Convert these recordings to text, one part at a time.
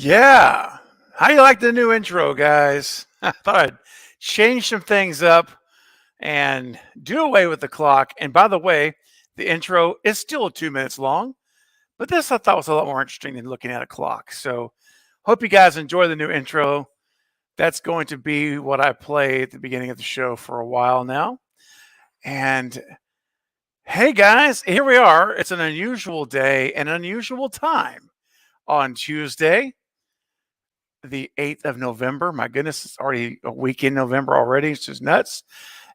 Yeah. How do you like the new intro, guys? I thought I'd change some things up and do away with the clock. And by the way, the intro is still 2 minutes long, but this I thought was a lot more interesting than looking at a clock. So hope you guys enjoy the new intro. That's going to be what I play at the beginning of the show for a while now. And hey guys, here we are. It's an unusual day and unusual time on Tuesday, the 8th of November. My goodness, it's already a week in November already. It's just nuts.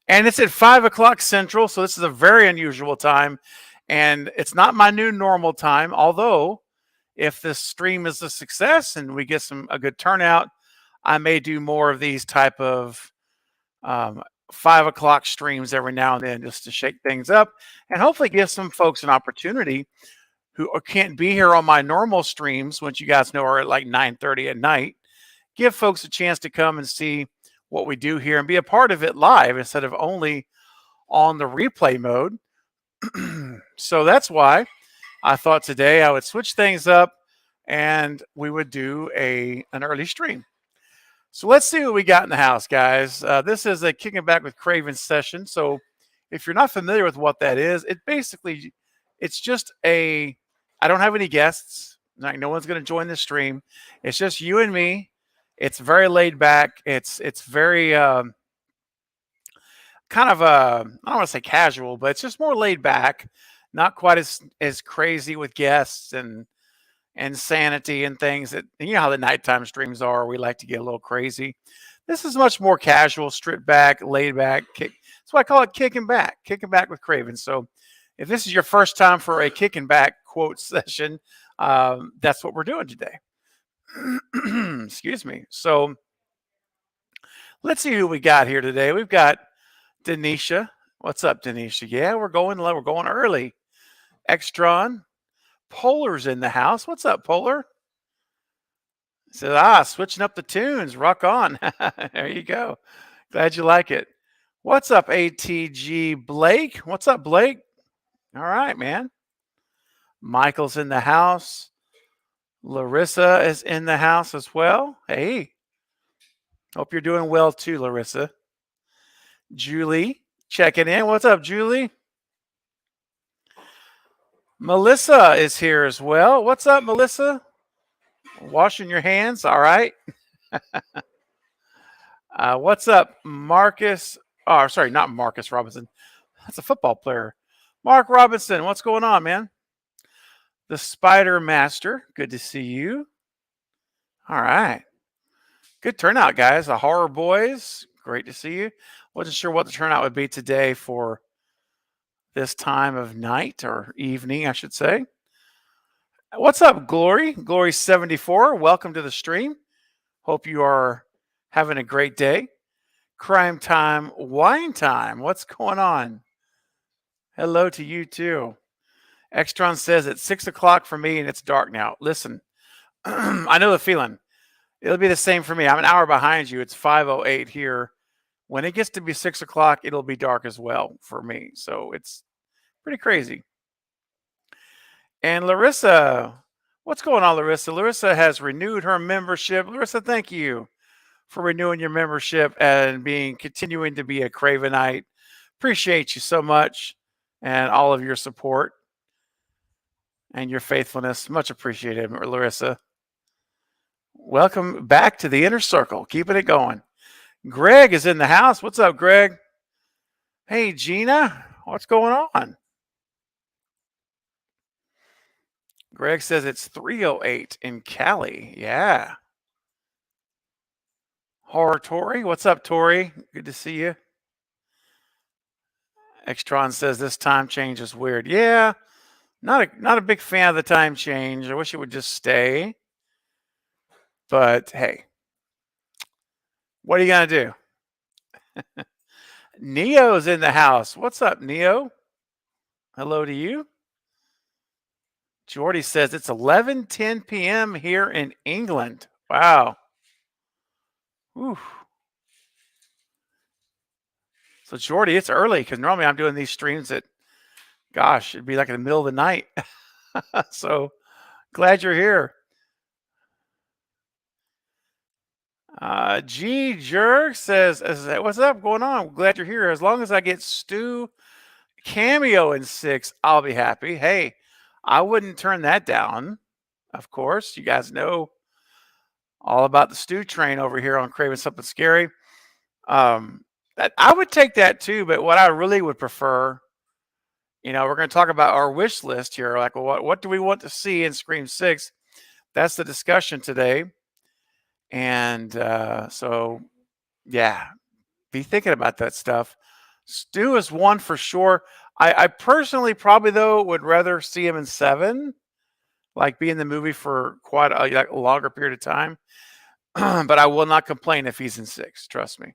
And it's at 5 o'clock Central. So this is a very unusual time. And it's not my new normal time. Although, if this stream is a success and we get a good turnout, I may do more of these type of 5 o'clock streams every now and then just to shake things up and hopefully give some folks an opportunity who can't be here on my normal streams, which you guys know are at like 9:30 at night. Give folks a chance to come and see what we do here and be a part of it live instead of only on the replay mode. So that's why I thought today I would switch things up and we would do an early stream. So let's see what we got in the house, guys. This is a Kicking Back with Craven session. So if you're not familiar with what that is, it's just I don't have any guests. Like, no one's going to join the stream. It's just you and me. It's very laid back. It's very kind of I don't want to say casual, but it's just more laid back. Not quite as crazy with guests and sanity and things that, you know how the nighttime streams are. We like to get a little crazy. This is much more casual, stripped back, laid back. That's why I call it Kicking Back with Craven. So if this is your first time for a Kicking Back quote session, that's what we're doing today. Excuse me. So let's see who we got here today. We've got Denisha. What's up, Denisha? Yeah, we're going early. Extron. Polar's in the house. What's up, Polar? Says, switching up the tunes. Rock on. There you go. Glad you like it. What's up, ATG Blake? What's up, Blake? All right, man. Michael's in the house. Larissa is in the house as well. Hey. Hope you're doing well too, Larissa. Julie checking in. What's up, Julie? Melissa is here as well. What's up, Melissa? Washing your hands. All right. What's up, Marcus? Oh, sorry, not Marcus Robinson. That's a football player. Mark Robinson, what's going on, man? The Spider Master. Good to see you. All right. Good turnout, guys. The Horror Boys. Great to see you. Wasn't sure what the turnout would be today for this time of night or evening, I should say. What's up, Glory? Glory74. Welcome to the stream. Hope you are having a great day. Crime Time, Wine Time. What's going on? Hello to you too. Extron says it's 6 o'clock for me and it's dark now. Listen, I know the feeling. It'll be the same for me. I'm an hour behind you. It's 5:08 here. When it gets to be 6 o'clock, it'll be dark as well for me. So it's pretty crazy. And Larissa, what's going on, Larissa? Larissa has renewed her membership. Larissa, thank you for renewing your membership and continuing to be a Cravenite. Appreciate you so much and all of your support and your faithfulness. Much appreciated, Larissa. Welcome back to the inner circle. Keeping it going. Greg is in the house. What's up, Greg? Hey, Gina. What's going on? Greg says it's 3:08 in Cali. Yeah. Horror Tori. What's up, Tori? Good to see you. Extron says this time change is weird. Yeah. Not a big fan of the time change. I wish it would just stay. But hey, what are you going to do? Neo's in the house. What's up, Neo? Hello to you. Jordy says it's 11:10 p.m. here in England. Wow. Ooh. So, Jordy, it's early because normally I'm doing these streams at, gosh, it'd be like in the middle of the night. So, glad you're here. G Jerk says, "What's up? Going on? Glad you're here. As long as I get Stu cameo in 6, I'll be happy." Hey, I wouldn't turn that down. Of course, you guys know all about the Stu train over here on Craven Something Scary. I would take that too, but what I really would prefer, we're going to talk about our wish list here. Like, well, what do we want to see in Scream 6? That's the discussion today. And so, yeah, be thinking about that stuff. Stu is one for sure. I personally probably, though, would rather see him in 7, like be in the movie for quite a longer period of time. But I will not complain if he's in 6. Trust me.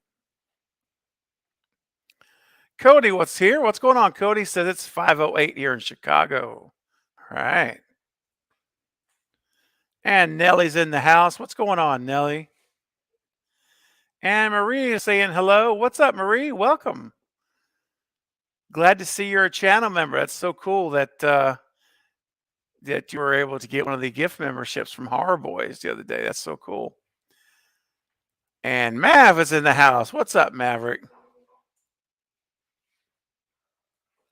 Cody, what's here? What's going on? Cody says it's 5:08 here in Chicago. All right. And Nellie's in the house. What's going on, Nellie? And Marie is saying hello. What's up, Marie? Welcome. Glad to see you're a channel member. That's so cool that that you were able to get one of the gift memberships from Horror Boys the other day. That's so cool. And Mav is in the house. What's up, Maverick?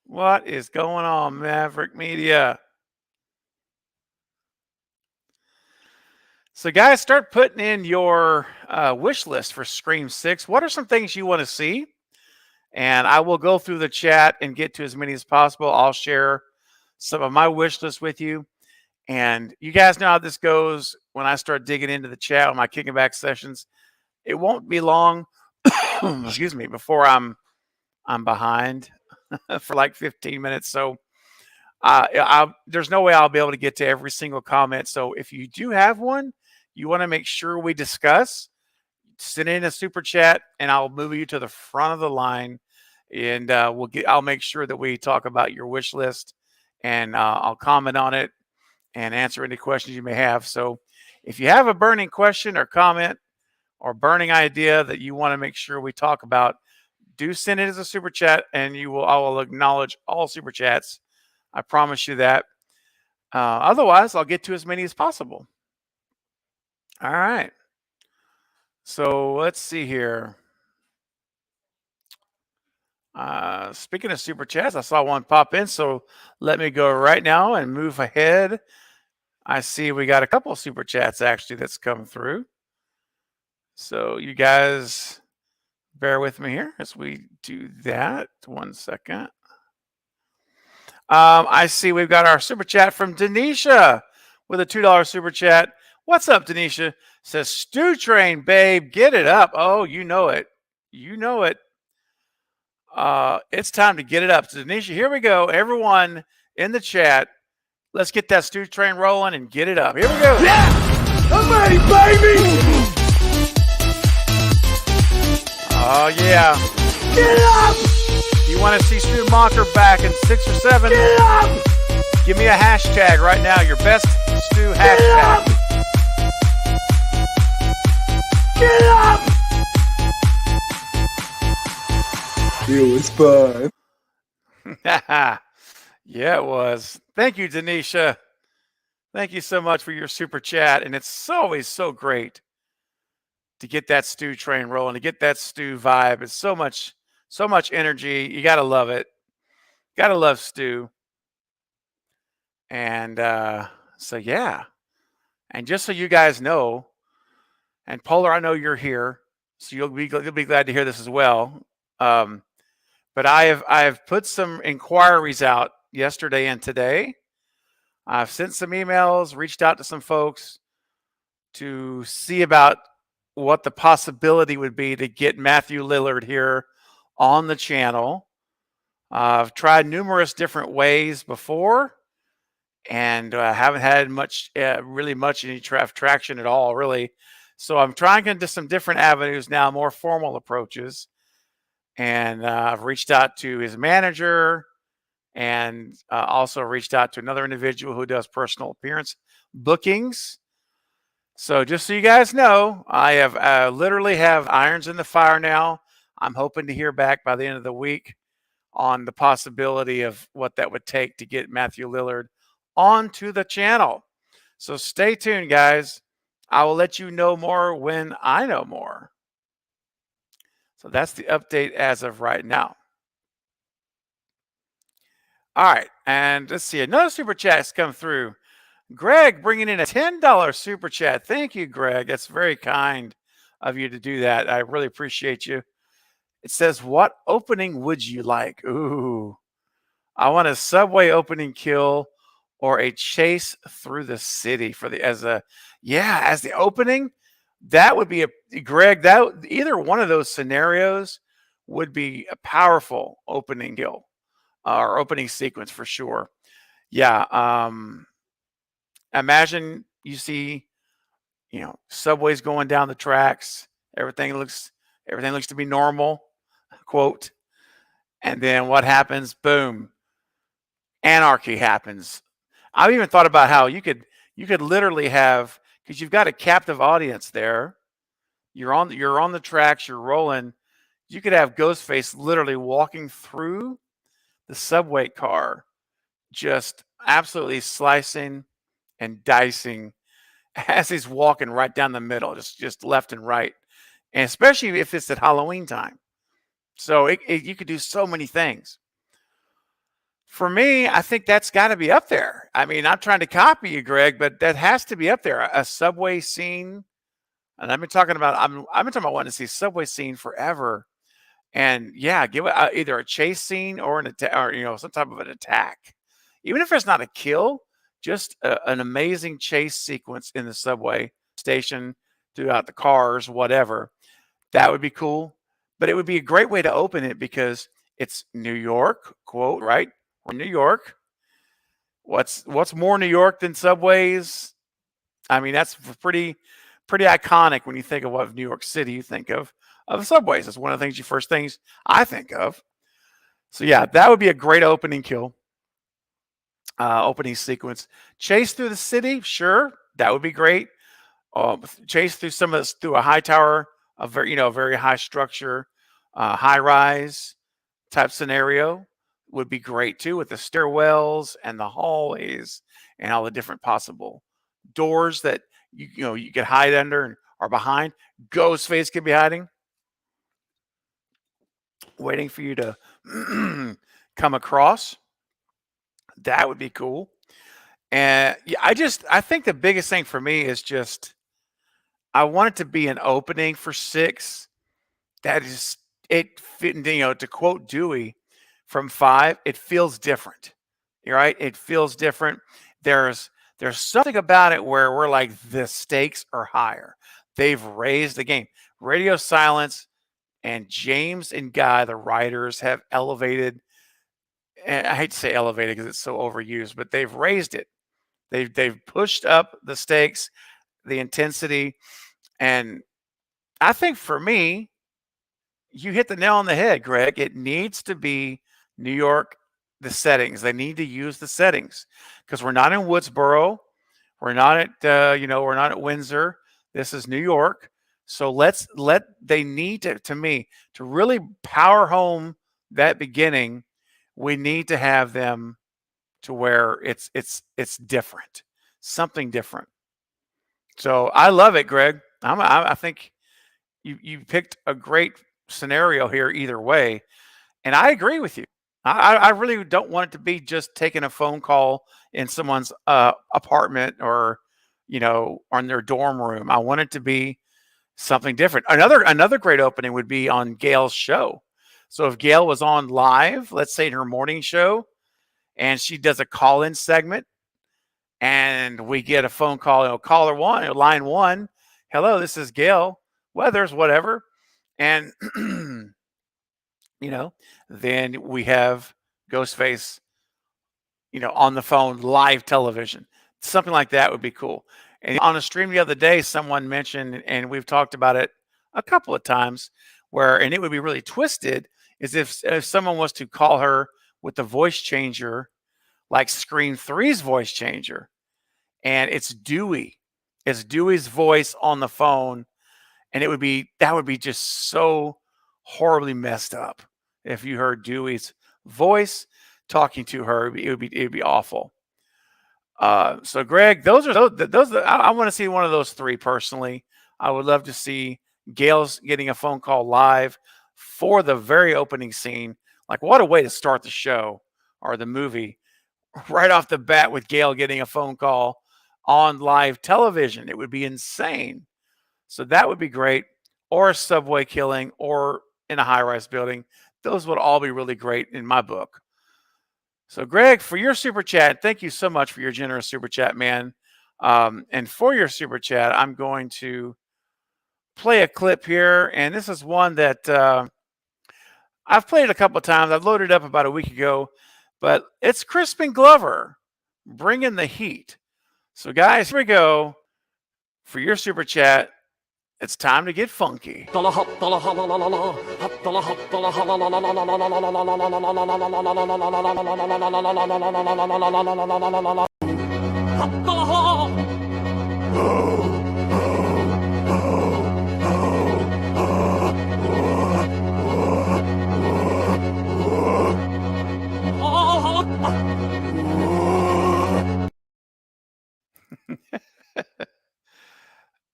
What is going on, Maverick Media? So, guys, start putting in your wish list for Scream 6. What are some things you want to see? And I will go through the chat and get to as many as possible. I'll share some of my wish list with you. And you guys know how this goes when I start digging into the chat on my kicking back sessions. It won't be long, excuse me, before I'm behind for like 15 minutes. So there's no way I'll be able to get to every single comment. So if you do have one, you want to make sure we discuss, send in a super chat, and I'll move you to the front of the line, and I'll make sure that we talk about your wish list, and I'll comment on it and answer any questions you may have. So if you have a burning question or comment or burning idea that you want to make sure we talk about, do send it as a super chat, and I will acknowledge all super chats. I promise you that. Otherwise, I'll get to as many as possible. All right. So let's see here. Speaking of super chats, I saw one pop in, so let me go right now and move ahead. I see we got a couple of super chats actually that's come through. So you guys bear with me here as we do that. 1 second. I see we've got our super chat from Denisha with a $2 super chat. What's up, Denisha? Says, Stew Train, babe, get it up. Oh, you know it. You know it. It's time to get it up. So, Denisha, here we go. Everyone in the chat, let's get that Stew Train rolling and get it up. Here we go. Yeah! I'm ready, baby! Oh, yeah. Get it up! You want to see Stu Mocker back in 6 or 7? Get it up! Give me a hashtag right now. Your best Stu hashtag. Get it up! Get it up! It was fun. Yeah, it was. Thank you, Denisha. Thank you so much for your super chat. And it's always so great to get that Stu train rolling, to get that Stu vibe. It's so much energy. You got to love it. Got to love Stu. And so, yeah. And just so you guys know, and Polar, I know you're here, so you'll be glad to hear this as well. But I have put some inquiries out yesterday and today. I've sent some emails, reached out to some folks to see about what the possibility would be to get Matthew Lillard here on the channel. I've tried numerous different ways before, and haven't had really much any traction at all, really. So I'm trying into some different avenues now, more formal approaches. And I've reached out to his manager, and also reached out to another individual who does personal appearance bookings. So just so you guys know, I have literally have irons in the fire now. I'm hoping to hear back by the end of the week on the possibility of what that would take to get Matthew Lillard onto the channel. So stay tuned, guys. I will let you know more when I know more. So that's the update as of right now. All right, and let's see, another super chat's come through. Greg bringing in a $10 super chat. Thank you, Greg. That's very kind of you to do that. I really appreciate you. It says, what opening would you like? Ooh, I want a subway opening kill or a chase through the city for the as the opening. That would be a Greg. That either one of those scenarios would be a powerful opening kill or opening sequence for sure. Yeah. Imagine you see, subways going down the tracks. Everything looks to be normal, quote. And then what happens? Boom. Anarchy happens. I've even thought about how you could literally have, because you've got a captive audience there. You're on the tracks, you're rolling. You could have Ghostface literally walking through the subway car, just absolutely slicing and dicing as he's walking right down the middle, just left and right, and especially if it's at Halloween time. So you could do so many things. For me, I think that's got to be up there. I mean, I'm trying to copy you, Greg, but that has to be up there. A subway scene, and I've been talking about wanting to see subway scene forever. And yeah, give it either a chase scene or an attack, or some type of an attack. Even if it's not a kill, just an amazing chase sequence in the subway station, throughout the cars, whatever. That would be cool. But it would be a great way to open it because it's New York, quote, right? We're in New York. What's more New York than subways? I mean, that's pretty iconic when you think of what New York City you think of subways. It's one of the first things I think of. So yeah, that would be a great opening kill, opening sequence. Chase through the city, sure, that would be great. Chase through through a high tower, very high structure, high rise type scenario would be great too, with the stairwells and the hallways and all the different possible doors that you could hide under and or behind. Ghostface could be hiding, waiting for you to come across. That would be cool. And yeah, I think the biggest thing for me is just I want it to be an opening for 6 that is it fit. To quote Dewey from 5, it feels different. You're right. It feels different. There's something about it where we're like, the stakes are higher. They've raised the game. Radio Silence and James and Guy, the writers, have elevated. And I hate to say elevated because it's so overused, but they've raised it. They've pushed up the stakes, the intensity, and I think for me, you hit the nail on the head, Greg. It needs to be New York. The settings, they need to use the settings because we're not in Woodsboro, we're not at Windsor. This is New York. So they need to me to really power home that beginning. We need to have them to where it's different, something different. So I love it, Greg. I think you picked a great scenario here either way, and I agree with you. I really don't want it to be just taking a phone call in someone's apartment or on their dorm room. I want it to be something different. Another great opening would be on Gail's show. So if Gail was on live, let's say in her morning show, and she does a call-in segment, and we get a phone call, caller one, line one, hello, this is Gail Weathers, whatever, and then we have Ghostface, on the phone, live television. Something like that would be cool. And on a stream the other day, someone mentioned, and we've talked about it a couple of times, and it would be really twisted, is if someone was to call her with the voice changer, like Scream 3's voice changer, and it's Dewey. It's Dewey's voice on the phone, and that would be just so horribly messed up. If you heard Dewey's voice talking to her, it would be awful. So Greg, those I want to see one of those three personally. I would love to see Gail's getting a phone call live for the very opening scene. Like, what a way to start the show or the movie right off the bat with Gail getting a phone call on live television. It would be insane. So that would be great. Or a subway killing or in a high-rise building. Those would all be really great in my book. So Greg, for your super chat, thank you so much for your generous super chat, man. And for your super chat, I'm going to play a clip here. And this is one that I've played a couple of times. I've loaded it up about a week ago, but it's Crispin Glover bringing the heat. So guys, here we go. For your super chat, it's time to get funky.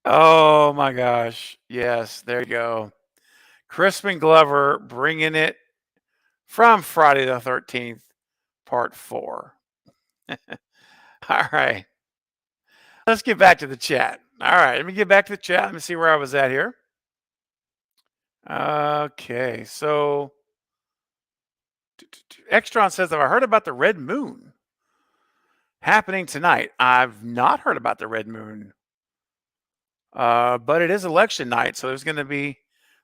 Oh my gosh. Yes, there you go. Crispin Glover bringing it from Friday the 13th, part 4. All right. Let's get back to the chat. All right. Let me get back to the chat. Let me see where I was at here. Okay. So Extron says, have I heard about the red moon happening tonight? I've not heard about the red moon. But it is election night, so there's going to be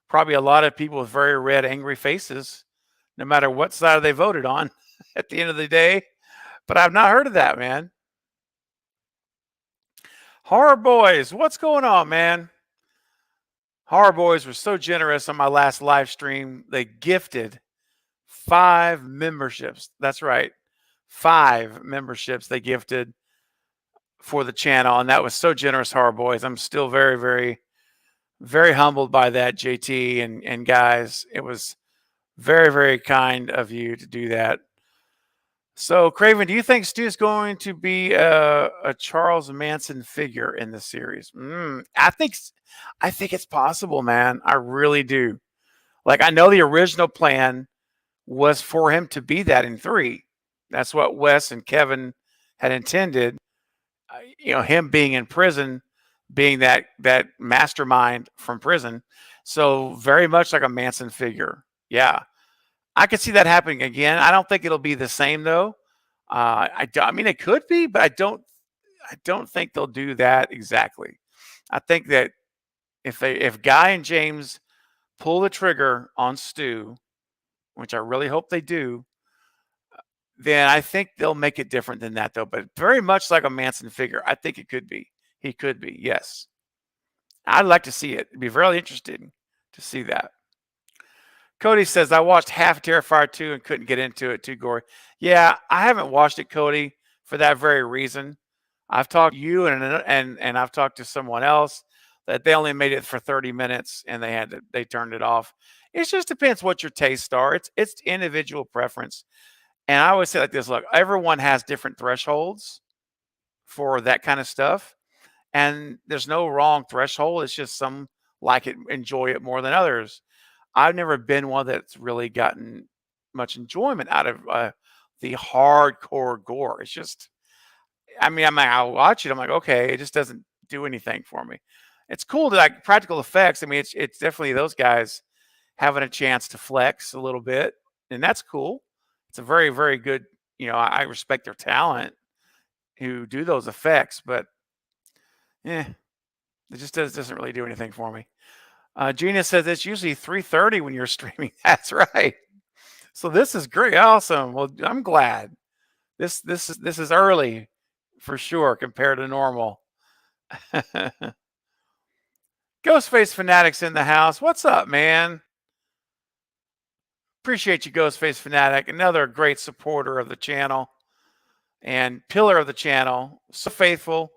probably a lot of people with very red, angry faces, no matter what side they voted on at the end of the day. But I've not heard of that, man. Horror Boys, what's going on, man? Horror Boys were so generous on my last live stream. They gifted 5 memberships. That's right. 5 memberships they gifted for the channel, and that was so generous, Horror Boys. I'm still very, very, very humbled by that, JT and guys. It was very, very kind of you to do that. So, Craven, do you think Stu's going to be a Charles Manson figure in the series? I think it's possible, man. I really do. Like, I know the original plan was for him to be that in 3. That's what Wes and Kevin had intended. Him being in prison, being that mastermind from prison. So very much like a Manson figure. Yeah, I could see that happening again. I don't think it'll be the same though. I mean, it could be, but I don't think they'll do that exactly. I think that if Guy and James pull the trigger on Stu, which I really hope they do, then I think they'll make it different than that, though. But very much like a Manson figure, I think it could be. He could be, yes. I'd like to see it. It'd be very interesting to see that. Cody says, I watched half Terrifier 2 and couldn't get into it. Too gory. Yeah, I haven't watched it, Cody, for that very reason. I've talked to you and I've talked to someone else that they only made it for 30 minutes and they turned it off. It just depends what your tastes are. It's individual preference. And I always say like this, look, everyone has different thresholds for that kind of stuff. And there's no wrong threshold. It's just some like it, enjoy it more than others. I've never been one that's really gotten much enjoyment out of the hardcore gore. It's just, I mean, I'll watch it. I'm like, okay, it just doesn't do anything for me. It's cool to like practical effects. I mean, it's definitely those guys having a chance to flex a little bit. And that's cool. It's a very, very good, I respect their talent who do those effects, but it just doesn't really do anything for me. Gina says it's usually 3:30 when you're streaming. That's right. So this is great. Awesome. Well, I'm glad. This is early for sure compared to normal. Ghostface Fanatics in the house. What's up, man? Appreciate you, Ghostface Fanatic. Another great supporter of the channel and pillar of the channel. So faithful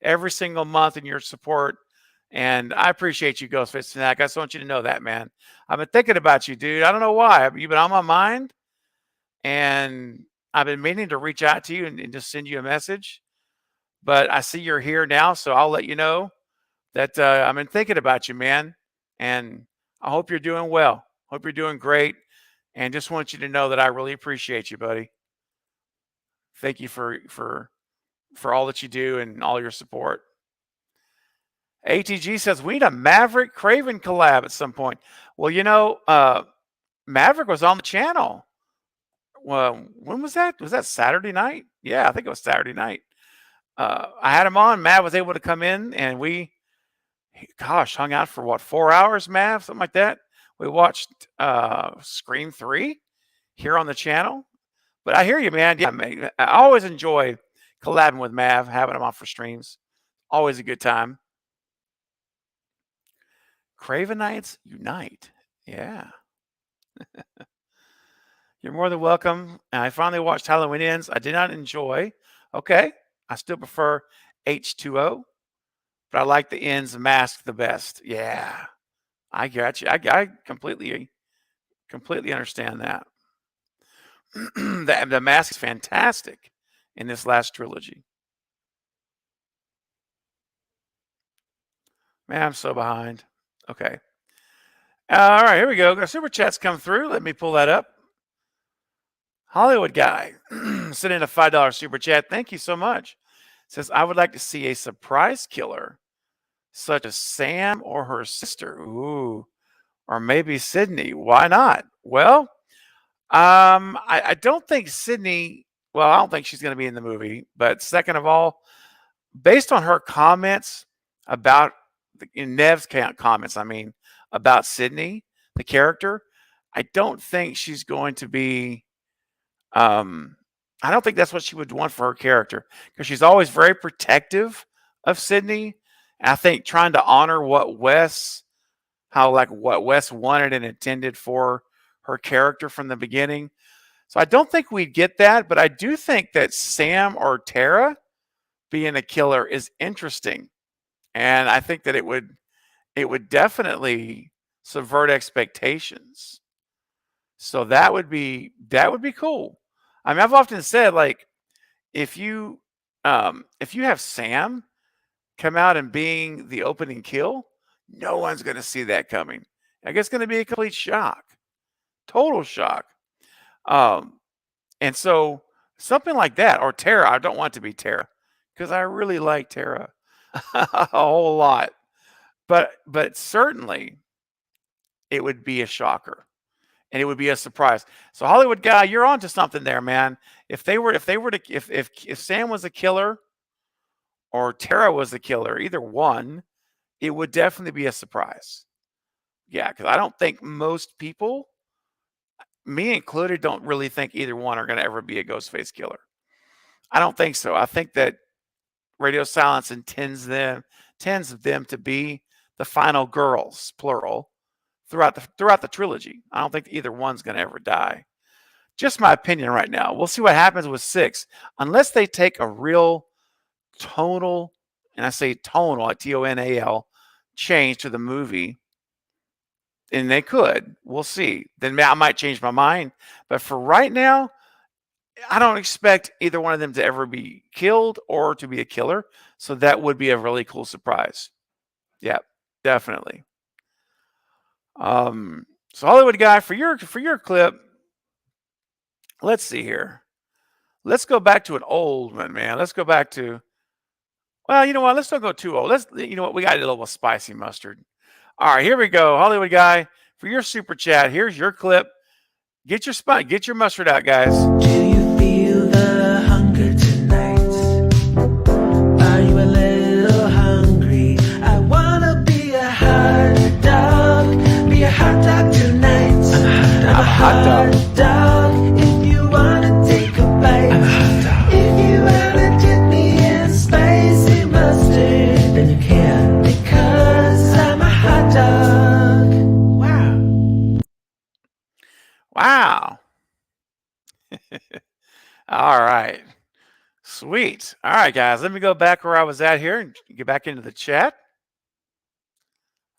every single month in your support. And I appreciate you, Ghostface Fanatic. I just want you to know that, man. I've been thinking about you, dude. I don't know why. You've been on my mind. And I've been meaning to reach out to you and just send you a message. but I see you're here now, so I'll let you know that I've been thinking about you, man, and I hope you're doing well. Hope you're doing great, and just want you to know that I really appreciate you, buddy. Thank you for all that you do and all your support. ATG says we need a Maverick Craven collab at some point. Well, Maverick was on the channel. Well, when was that? Was that Saturday night? Yeah, I think it was Saturday night. I had him on. Mav was able to come in, and we, gosh, hung out for what, 4 hours, Mav, something like that. We watched Scream 3 here on the channel. But I hear you, man. Yeah, man, I always enjoy collabing with Mav, having him on for streams. Always a good time. Cravenites unite. Yeah. You're more than welcome. I finally watched Halloween Ends. I did not enjoy. Okay. I still prefer H2O, but I like the Ends mask the best. Yeah. I got you. I completely understand that. The mask is fantastic in this last trilogy. Man, I'm so behind. Okay. All right, here we go. Got super chats come through. Let me pull that up. Hollywood guy sent in a $5 super chat. Thank you so much. Says, I would like to see a surprise killer, such as Sam or her sister. Ooh, or maybe Sydney. Why not? Well, I don't think Sydney. Well, I don't think she's going to be in the movie. But second of all, based on her comments about in Nev's comments, I mean, about Sydney, the character, I don't think she's going to be. I don't think that's what she would want for her character, because she's always very protective of Sydney. And I think trying to honor what Wes wanted and intended for her character from the beginning. So I don't think we'd get that, but I do think that Sam or Tara being a killer is interesting. And I think that it would definitely subvert expectations. So that would be cool. I mean, I've often said, like, if you have Sam come out and being the opening kill, no one's going to see that coming. I guess it's going to be a complete shock, total shock. And so something like that, or Tara. I don't want it to be Tara, because I really like Tara a whole lot, but certainly it would be a shocker. And it would be a surprise. So Hollywood guy, you're onto something there, man. If Sam was a killer or Tara was the killer, either one, it would definitely be a surprise. Yeah, because I don't think most people, me included, don't really think either one are going to ever be a Ghostface killer. I don't think so. I think that Radio Silence intends them to be the final girls, plural, throughout the trilogy. I don't think either one's going to ever die. Just my opinion right now. We'll see what happens with 6. Unless they take a real tonal, and I say tonal, like Tonal, change to the movie, and they could. We'll see. Then I might change my mind. But for right now, I don't expect either one of them to ever be killed or to be a killer. So that would be a really cool surprise. Yeah, definitely. So Hollywood guy, for your clip, let's see here. Let's go back to an old one, man. Let's go back to, well, you know what? Let's don't go too old. You know what? We got a little spicy mustard. All right, here we go. Hollywood guy, for your super chat, here's your clip. Get your mustard out, guys. Do you feel the hunger tonight? Are you a little hungry? I wanna be a hot dog. Be a hot dog tonight. I'm a hot dog. If you wanna take a bite, I'm a hot dog. If you wanna dip me in spicy mustard, then you can, because I'm a hot dog. Wow. All right. Sweet. All right, guys. Let me go back where I was at here and get back into the chat.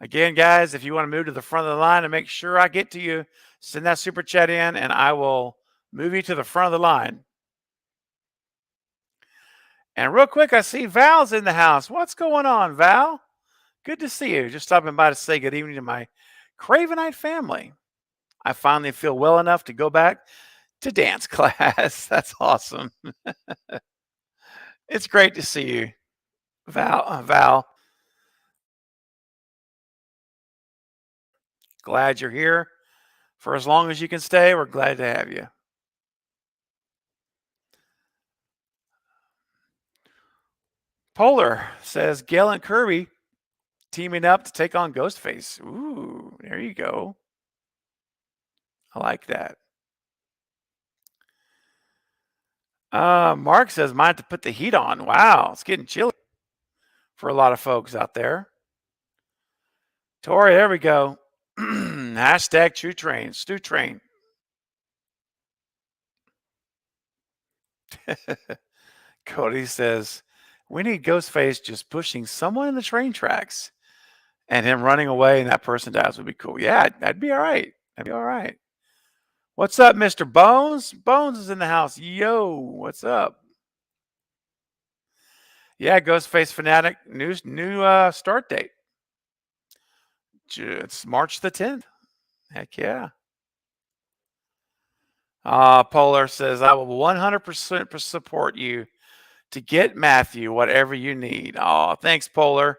Again, guys, if you want to move to the front of the line and make sure I get to you, send that super chat in and I will move you to the front of the line. And real quick, I see Val's in the house. What's going on, Val? Good to see you. Just stopping by to say good evening to my Cravenite family. I finally feel well enough to go back to dance class. That's awesome. It's great to see you, Val. Glad you're here. For as long as you can stay, we're glad to have you. Polar says Gail and Kirby teaming up to take on Ghostface. Ooh, there you go. I like that. Mark says mine to put the heat on. Wow, it's getting chilly for a lot of folks out there. Tori, there we go. Hashtag True Train, Stew Train. Cody says, we need Ghostface just pushing someone in the train tracks and him running away and that person dies would be cool. Yeah, that'd be all right. That'd be all right. What's up, Mr. Bones? Bones is in the house. Yo, what's up? Yeah, Ghostface Fanatic, new start date. It's March the 10th. Heck yeah. Polar says, I will 100% support you to get Matthew whatever you need. Oh, thanks, Polar.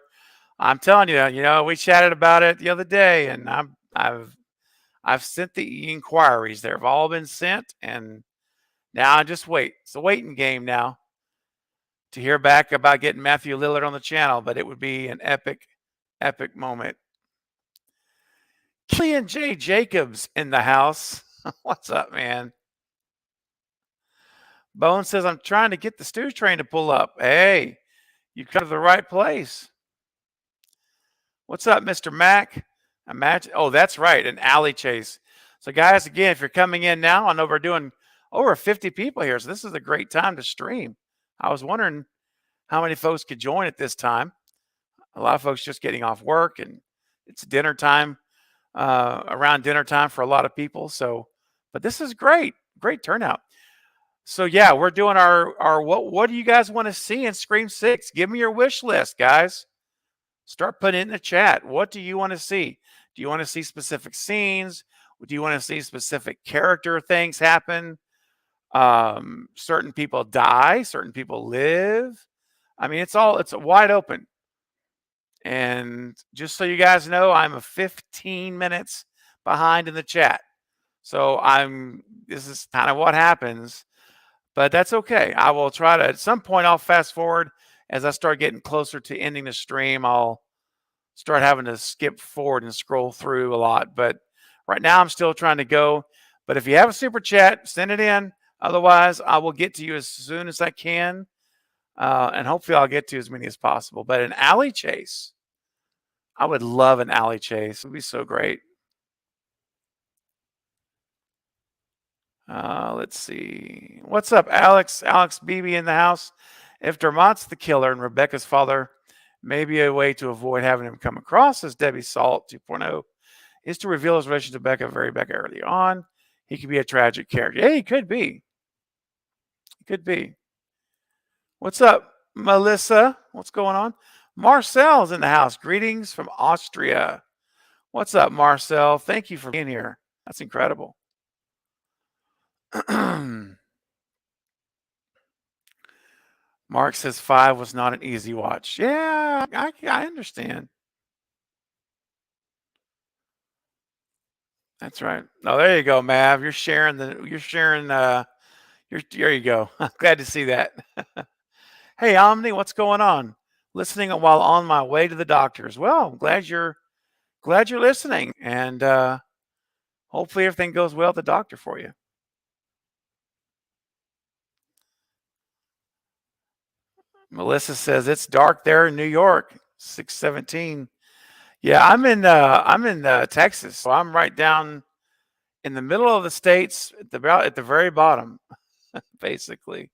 I'm telling you, we chatted about it the other day, and I've sent the inquiries. They've all been sent, and now I just wait. It's a waiting game now to hear back about getting Matthew Lillard on the channel, but it would be an epic, epic moment. Killian J. Jacobs in the house. What's up, man? Bone says, I'm trying to get the stew train to pull up. Hey, you've come to the right place. What's up, Mr. Mac? Imagine, oh, that's right, an alley chase. So, guys, again, if you're coming in now, I know we're doing over 50 people here, so this is a great time to stream. I was wondering how many folks could join at this time. A lot of folks just getting off work, and it's dinner time, around dinner time for a lot of people. So, but this is great turnout. So yeah, we're doing our what do you guys want to see in Scream 6? Give me your wish list, guys. Start putting it in the chat. What do you want to see? Do you want to see specific scenes? Do you want to see specific character things happen? Certain people die, certain people live. I mean, it's wide open. And just so you guys know, I'm 15 minutes behind in the chat. So this is kind of what happens, but that's okay. I will try to, at some point, I'll fast forward as I start getting closer to ending the stream. I'll start having to skip forward and scroll through a lot, but right now I'm still trying to go. But if you have a super chat, send it in. Otherwise, I will get to you as soon as I can. And hopefully I'll get to as many as possible. But an alley chase, I would love an alley chase. It would be so great. Let's see. What's up, Alex? Alex BB in the house. If Dermot's the killer and Rebecca's father, maybe a way to avoid having him come across as Debbie Salt 2.0 is to reveal his relationship to Becca early on. He could be a tragic character. Yeah, he could be. He could be. What's up, Melissa? What's going on? Marcel's in the house. Greetings from Austria. What's up, Marcel? Thank you for being here. That's incredible. Mark says 5 was not an easy watch. Yeah, I understand. That's right. Oh, there you go, Mav. There you go. Glad to see that. Hey, Omni, what's going on? Listening while on my way to the doctors. Well, I'm glad you're listening, and hopefully everything goes well at the doctor for you. Melissa says it's dark there in New York, 6:17. Yeah, I'm in Texas, so I'm right down in the middle of the states, at the very bottom, basically.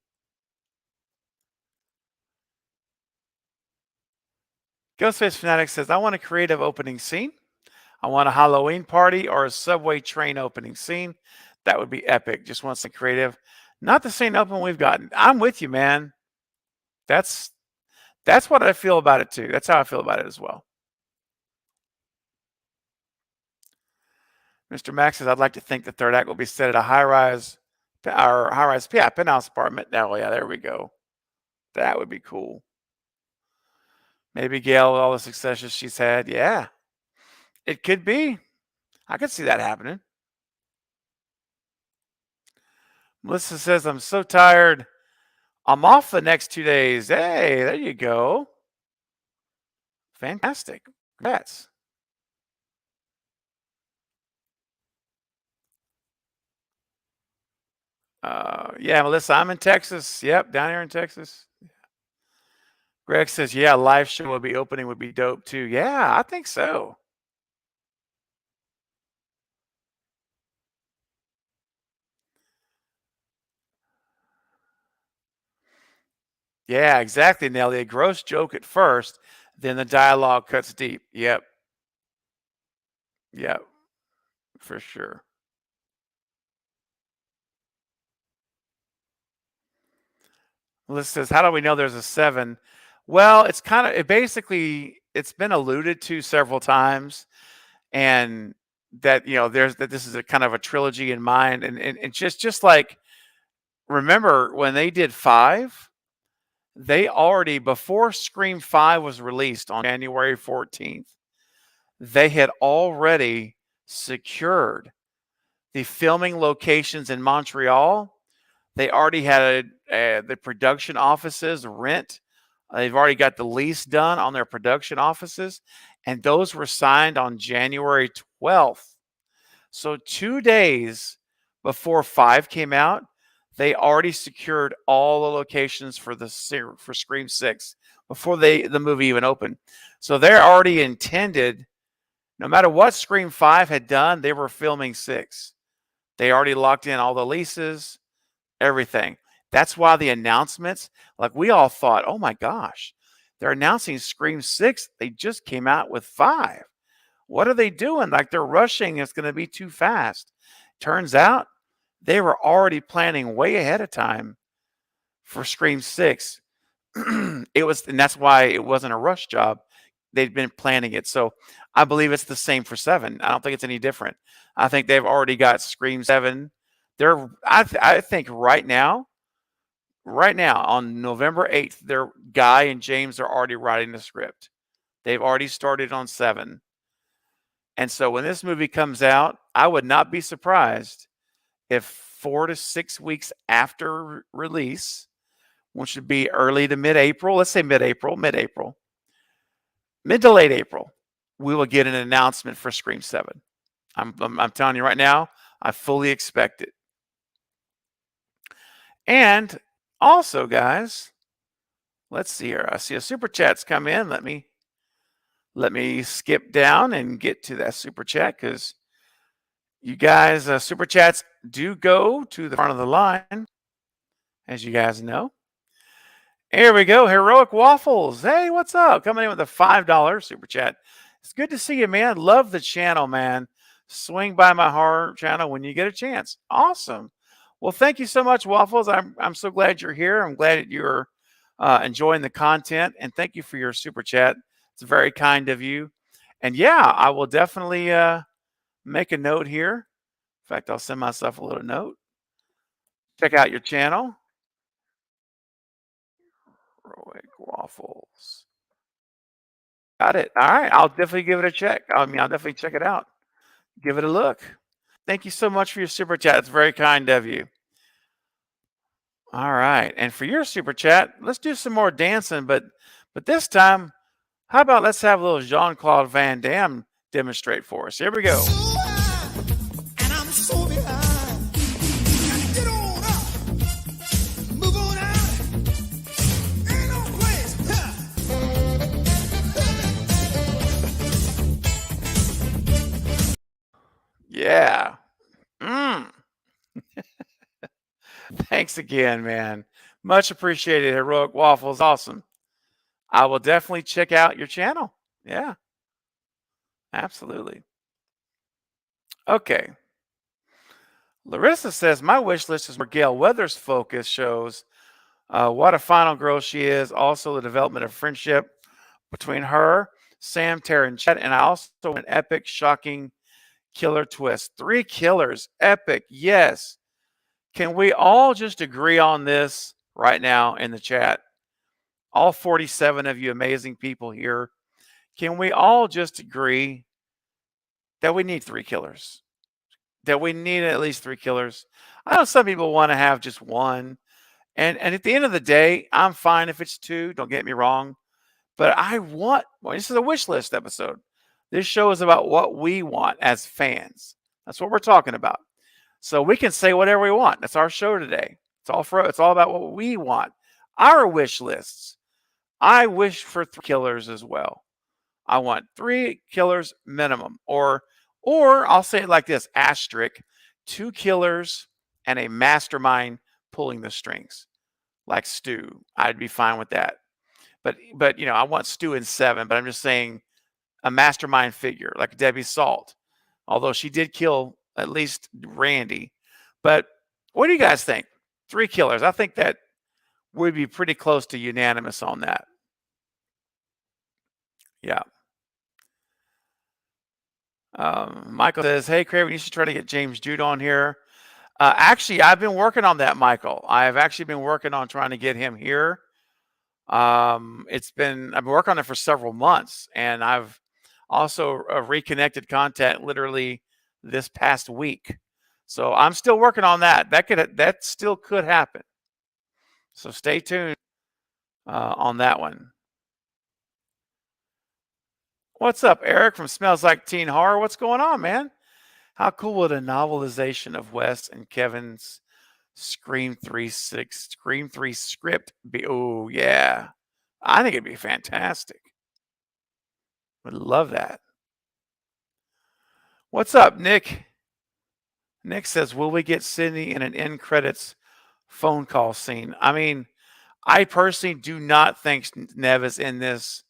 Ghostface Fanatic says, I want a creative opening scene. I want a Halloween party or a subway train opening scene. That would be epic. Just want some creative. Not the same open we've gotten. I'm with you, man. That's what I feel about it too. That's how I feel about it as well. Mr. Max says, I'd like to think the third act will be set at a high-rise penthouse apartment. Oh, yeah, there we go. That would be cool. Maybe Gail, with all the successes she's had. Yeah, it could be. I could see that happening. Melissa says, I'm so tired. I'm off the next 2 days. Hey, there you go. Fantastic. Congrats. Yeah, Melissa, I'm in Texas. Yep, down here in Texas. Greg says, yeah, live show will be opening would be dope too. Yeah, I think so. Yeah, exactly, Nelly. A gross joke at first, then the dialogue cuts deep. Yep. Yep, for sure. Melissa says, how do we know there's a 7? Well, it's kind of, it's been alluded to several times, and that, that this is a kind of a trilogy in mind. And just like, remember when they did 5, they already, before Scream 5 was released on January 14th, they had already secured the filming locations in Montreal. They already had the production offices rent. They've already got the lease done on their production offices, and those were signed on January 12th. So 2 days before 5 came out, they already secured all the locations for Scream 6 before the movie even opened. So they're already intended, no matter what Scream 5 had done, they were filming 6. They already locked in all the leases, everything. That's why the announcements, like we all thought, oh my gosh, they're announcing Scream 6. They just came out with 5. What are they doing? Like they're rushing. It's going to be too fast. Turns out they were already planning way ahead of time for Scream 6. And that's why it wasn't a rush job. They'd been planning it. So I believe it's the same for 7. I don't think it's any different. I think they've already got Scream 7. I think right now on November 8th, their Guy and James are already writing the script. They've already started on 7. And so when this movie comes out, I would not be surprised if 4 to 6 weeks after release, which would be early to mid-April, let's say mid-April, mid to late April, we will get an announcement for Scream 7. I'm telling you right now, I fully expect it. And also, guys, let's see here. I see a super chat's come in. Let me skip down and get to that super chat, because you guys, super chats do go to the front of the line, as you guys know. Here we go. Heroic Waffles. Hey, what's up? Coming in with a $5 super chat. It's good to see you, man. Love the channel, man. Swing by my horror channel when you get a chance. Awesome. Well, thank you so much, Waffles. I'm so glad you're here. I'm glad that you're enjoying the content, and thank you for your super chat. It's very kind of you. And yeah, I will definitely make a note here. In fact, I'll send myself a little note. Check out your channel. Heroic Waffles. Got it. All right. I'll definitely give it a check. I'll definitely check it out. Give it a look. Thank you so much for your super chat. It's very kind of you. All right. And for your super chat, let's do some more dancing, but this time, how about let's have a little Jean-Claude Van Damme demonstrate for us. Here we go. And I'm so behind. Get on up. Move on out. Ain't no place. Yeah. Thanks again, man. Much appreciated, Heroic Waffles. Awesome. I will definitely check out your channel. Yeah. Absolutely. Okay. Larissa says, my wish list is where Gail Weathers' focus shows What a final girl she is. Also, the development of friendship between her, Sam, Tara, and Chet. And I also want an epic, shocking killer twist. 3 killers. Epic. Yes. Can we all just agree on this right now in the chat? All 47 of you amazing people here. Can we all just agree that we need 3 killers? That we need at least 3 killers? I know some people want to have just one. And at the end of the day, I'm fine if it's 2. Don't get me wrong. But well, this is a wish list episode. This show is about what we want as fans. That's what we're talking about. So we can say whatever we want. That's our show today. It's all about what we want. Our wish lists. I wish for 3 killers as well. I want 3 killers minimum. Or I'll say it like this, asterisk, 2 killers and a mastermind pulling the strings. Like Stu. I'd be fine with that. But I want Stu in 7, but I'm just saying a mastermind figure like Debbie Salt. Although she did kill at least Randy. But what do you guys think? 3 killers. I think that would be pretty close to unanimous on that. Yeah. Michael says, hey, Craven, you should try to get James Jude on here. Actually, I've been working on that, Michael. I've actually been working on trying to get him here. I've been working on it for several months, and I've also reconnected contact literally this past week. So I'm still working on that. That still could happen. So stay tuned on that one. What's up, Eric from Smells Like Teen Horror? What's going on, man? How cool would a novelization of Wes and Kevin's Scream 3 script be? Oh, yeah. I think it'd be fantastic. Would love that. What's up, Nick? Nick says, will we get Sydney in an end credits phone call scene? I mean, I personally do not think Nev is in this.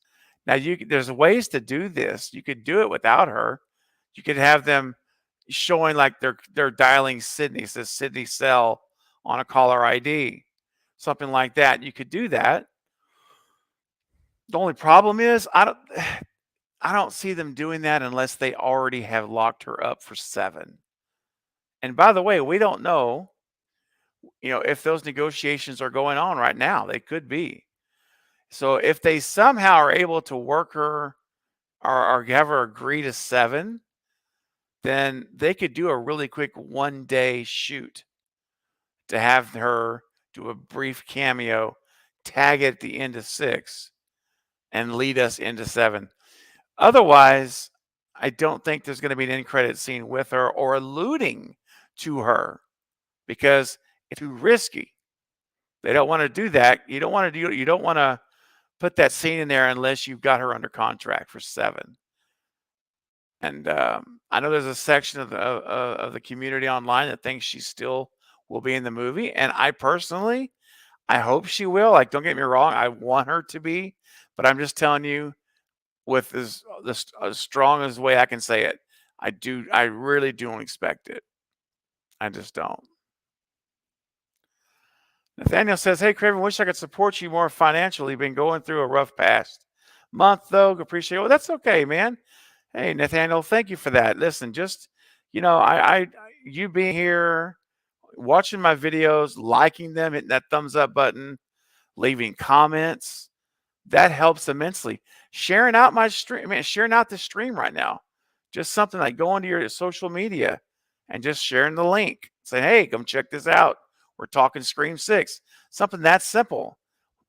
Now, there's ways to do this. You could do it without her. You could have them showing like they're dialing Sydney, says Sydney Cell on a caller ID, something like that. You could do that. The only problem is I don't see them doing that unless they already have locked her up for 7. And by the way, we don't know, if those negotiations are going on right now. They could be. So if they somehow are able to work her or have her agree to 7, then they could do a really quick 1-day shoot to have her do a brief cameo, tag it at the end of 6, and lead us into 7. Otherwise, I don't think there's going to be an end credit scene with her or alluding to her because it's too risky. They don't want to do that. You don't want to put that scene in there unless you've got her under contract for 7. And I know there's a section of the community online that thinks she still will be in the movie, and I personally, I hope she will. Like, don't get me wrong, I want her to be, but I'm just telling you, with as strong as way I can say it, I really don't expect it. I just don't. Nathaniel says, hey, Craven, wish I could support you more financially. Been going through a rough past month, though. Appreciate it. Well, that's okay, man. Hey, Nathaniel, thank you for that. Listen, just, you being here, watching my videos, liking them, hitting that thumbs up button, leaving comments, that helps immensely. Sharing out my stream, sharing out the stream right now. Just something like going to your social media and just sharing the link. Say, hey, come check this out. We're talking Scream 6. Something that simple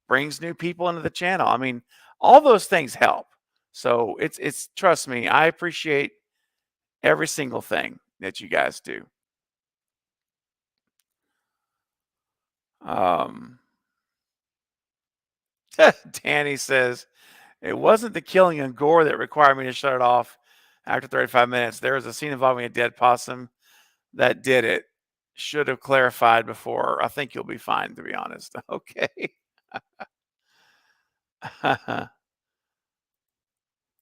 brings new people into the channel. I mean, all those things help. So it's trust me, I appreciate every single thing that you guys do. Danny says, it wasn't the killing and gore that required me to shut it off after 35 minutes. There was a scene involving a dead possum that did it. Should have clarified before. I think you'll be fine, to be honest. Okay.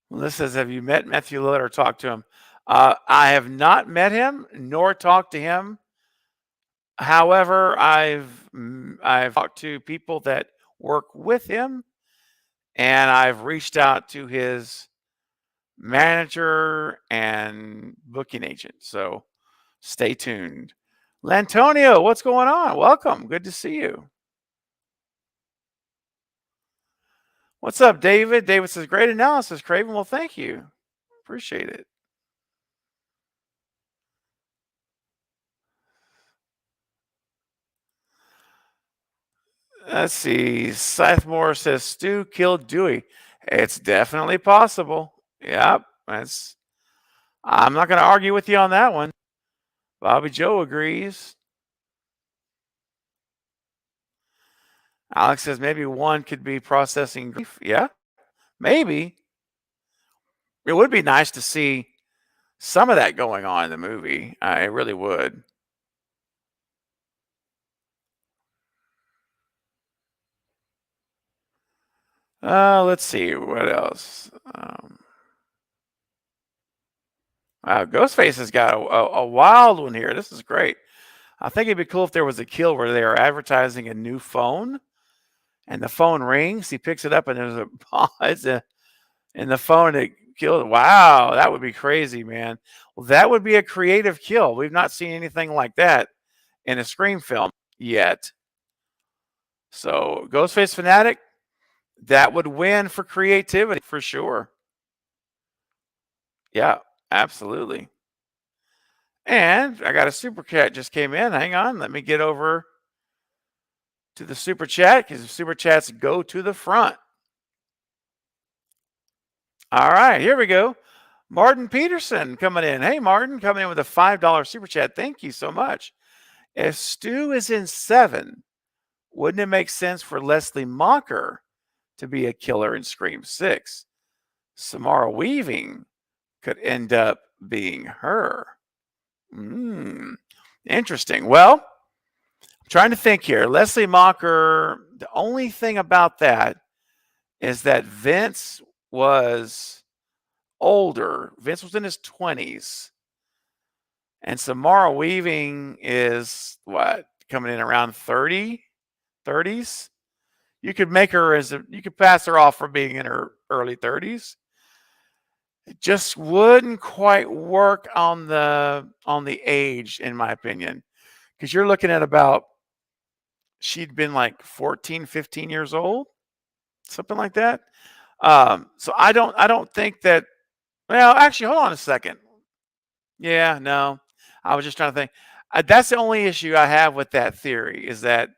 Melissa says, have you met Matthew Lillard or talked to him? I have not met him nor talked to him. However, I've talked to people that work with him, and I've reached out to his manager and booking agent. So stay tuned. Lantonio, what's going on? Welcome. Good to see you. What's up, David? David says, great analysis, Craven. Well, thank you. Appreciate it. Let's see. Scythemore says Stu killed Dewey. It's definitely possible. Yep. I'm not going to argue with you on that one. Bobby Joe agrees. Alex says maybe one could be processing grief. Yeah, maybe. It would be nice to see some of that going on in the movie. I really would. Let's see what else. Wow, Ghostface has got a wild one here. This is great. I think it'd be cool if there was a kill where they are advertising a new phone, and the phone rings. He picks it up, and there's in the phone it killed. Wow, that would be crazy, man. Well, that would be a creative kill. We've not seen anything like that in a Scream film yet. So, Ghostface Fanatic, that would win for creativity for sure. Yeah, absolutely. And I got a super chat just came in. Hang on, let me get over to the super chat because the super chats go to the front. All right, here we go. Martin Peterson coming in. Hey, Martin, coming in with a $5 super chat. Thank you so much. If Stu is in 7, wouldn't it make sense for Leslie Mocker to be a killer in Scream 6? Samara Weaving could end up being her. Interesting. Well, I'm trying to think here. Leslie Mocker, the only thing about that is that Vince was older. Vince was in his 20s. And Samara Weaving is what? Coming in around 30s? You could make her you could pass her off for being in her early 30s. It just wouldn't quite work on the age, in my opinion. Because you're looking at about, she'd been like 14, 15 years old, something like that. So I don't think that, well, actually, hold on a second. Yeah, no, I was just trying to think. That's the only issue I have with that theory, is that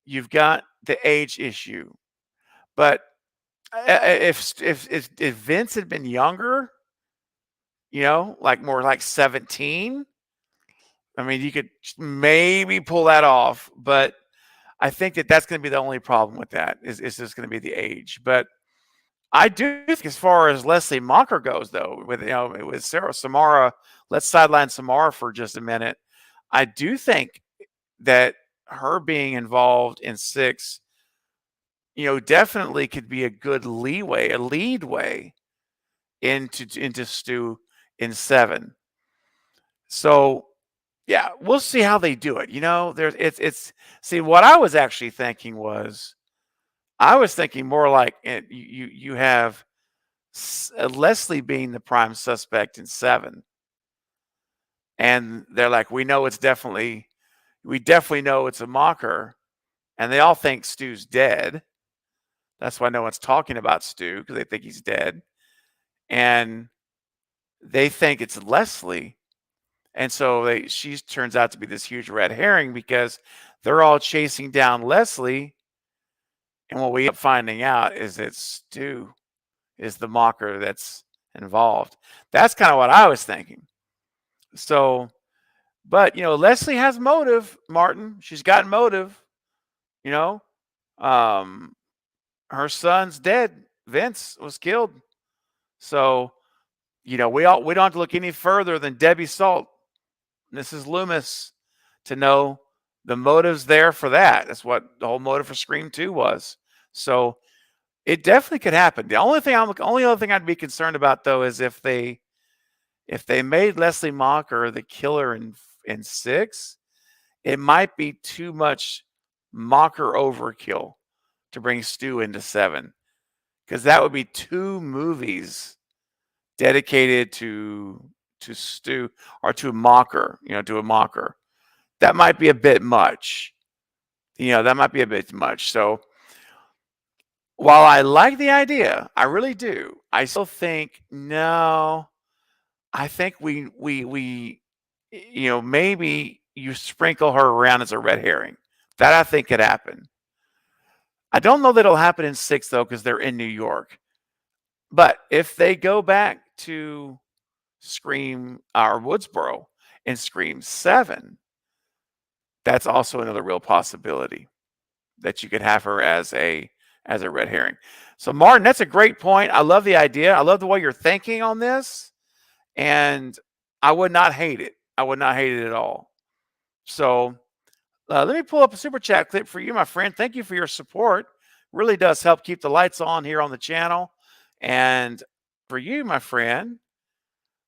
you've got the age issue. But if Vince had been younger, like more like 17, I mean, you could maybe pull that off. But I think that's going to be the only problem with that is just going to be the age. But I do think, as far as Leslie Mocker goes, though, with Samara, let's sideline Samara for just a minute. I do think that her being involved in 6, definitely could be a good lead way into Stu in 7. So, yeah, we'll see how they do it. See, what I was actually thinking was, I was thinking more like you have Leslie being the prime suspect in 7, and they're like, we definitely know it's a Mocker, and they all think Stu's dead. That's why no one's talking about Stu, because they think he's dead, and they think it's Leslie, and so she turns out to be this huge red herring because they're all chasing down Leslie. And what we end up finding out is that Stu is the Mocker that's involved. That's kind of what I was thinking. So, but Leslie has motive, Martin. She's got motive. Her son's dead. Vince was killed. So, we don't have to look any further than Debbie Salt, Mrs. Loomis, to know the motive's there for that. That's what the whole motive for Scream 2 was. So it definitely could happen. The only other thing I'd be concerned about, though, is if they made Leslie Mocker the killer in 6, it might be too much mocker overkill to bring Stu into 7, because that would be 2 movies dedicated to Stu, or to a mocker, to a mocker. That might be a bit much. That might be a bit much. So while I like the idea, I really do, I still think, no, I think we maybe you sprinkle her around as a red herring. That I think could happen. I don't know that it'll happen in 6 though, because they're in New York. But if they go back to Scream or Woodsboro in Scream 7, that's also another real possibility that you could have her as a red herring. So Martin, that's a great point. I love the idea. I love the way you're thinking on this, and I would not hate it. I would not hate it at all. So let me pull up a super chat clip for you, my friend. Thank you for your support. Really does help keep the lights on here on the channel. And for you, my friend,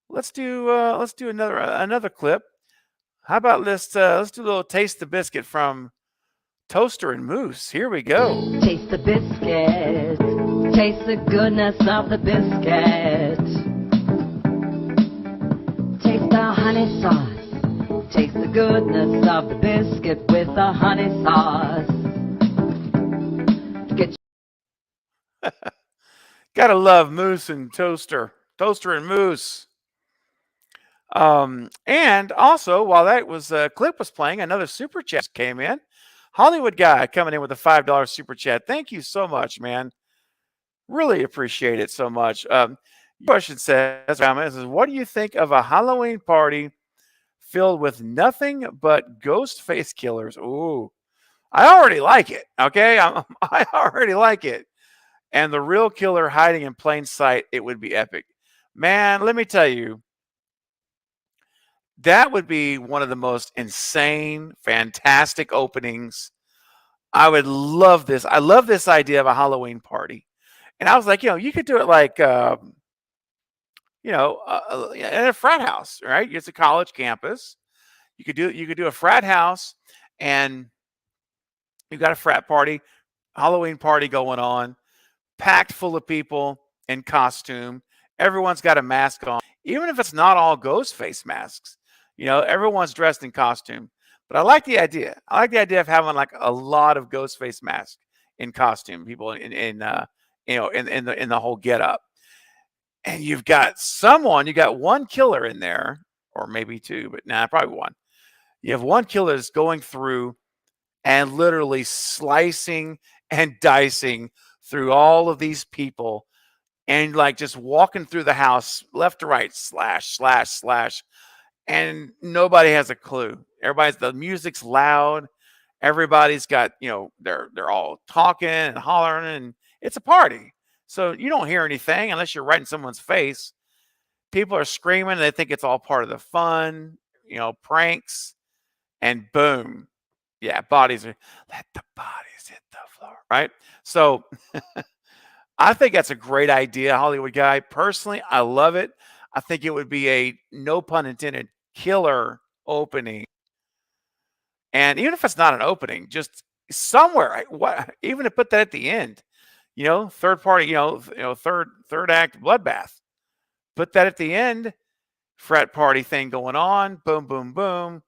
let's do another clip. How about let's do a little Taste the Biscuit from Toaster and Moose. Here we go. Taste the biscuit. Taste the goodness of the biscuit. Taste the honey sauce. Taste the goodness of the biscuit with the honey sauce. Get Gotta love Moose and Toaster and Moose. And also, while that was clip was playing, another super chat came in. Hollywood Guy coming in with a $5 super chat. Thank you so much, man. Really appreciate it so much. Question says, what do you think of a Halloween party filled with nothing but ghost face killers? Ooh, I already like it. Okay, I already like it. And the real killer hiding in plain sight, it would be epic. Man, let me tell you, that would be one of the most insane, fantastic openings. I would love this. I love this idea of a Halloween party. And I was like, you could do it like, in a frat house, right? It's a college campus. You could do a frat house, and you got a frat party, Halloween party going on, packed full of people in costume. Everyone's got a mask on, even if it's not all ghost face masks. Everyone's dressed in costume. But I like the idea. I like the idea of having like a lot of ghost face masks in costume, people in the whole get up. And you got one killer in there, or maybe 2, but probably 1. You have one killer that's going through and literally slicing and dicing through all of these people, and like just walking through the house left to right, slash, slash, slash. And nobody has a clue. The music's loud. Everybody's got, they're all talking and hollering, and it's a party. So you don't hear anything unless you're right in someone's face. People are screaming. They think it's all part of the fun, pranks, and boom. Yeah, let the bodies hit the floor, right? So I think that's a great idea, Hollywood Guy. Personally, I love it. I think it would be a, no pun intended, killer opening. And even if it's not an opening, just somewhere, even to put that at the end, third party, third act bloodbath. Put that at the end, frat party thing going on, boom, boom, boom.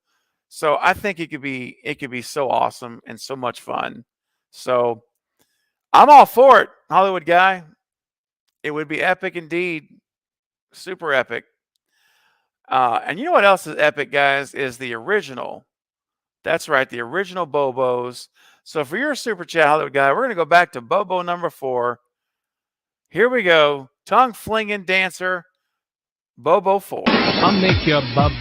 So I think it could be so awesome and so much fun. So I'm all for it, Hollywood Guy. It would be epic indeed. Super epic. And you know what else is epic, guys, is the original. That's right, the original Bobos. So for your super chat, Hollywood Guy, we're going to go back to Bobo number 4. Here we go. Tongue flinging dancer, Bobo 4. I'll make your bubs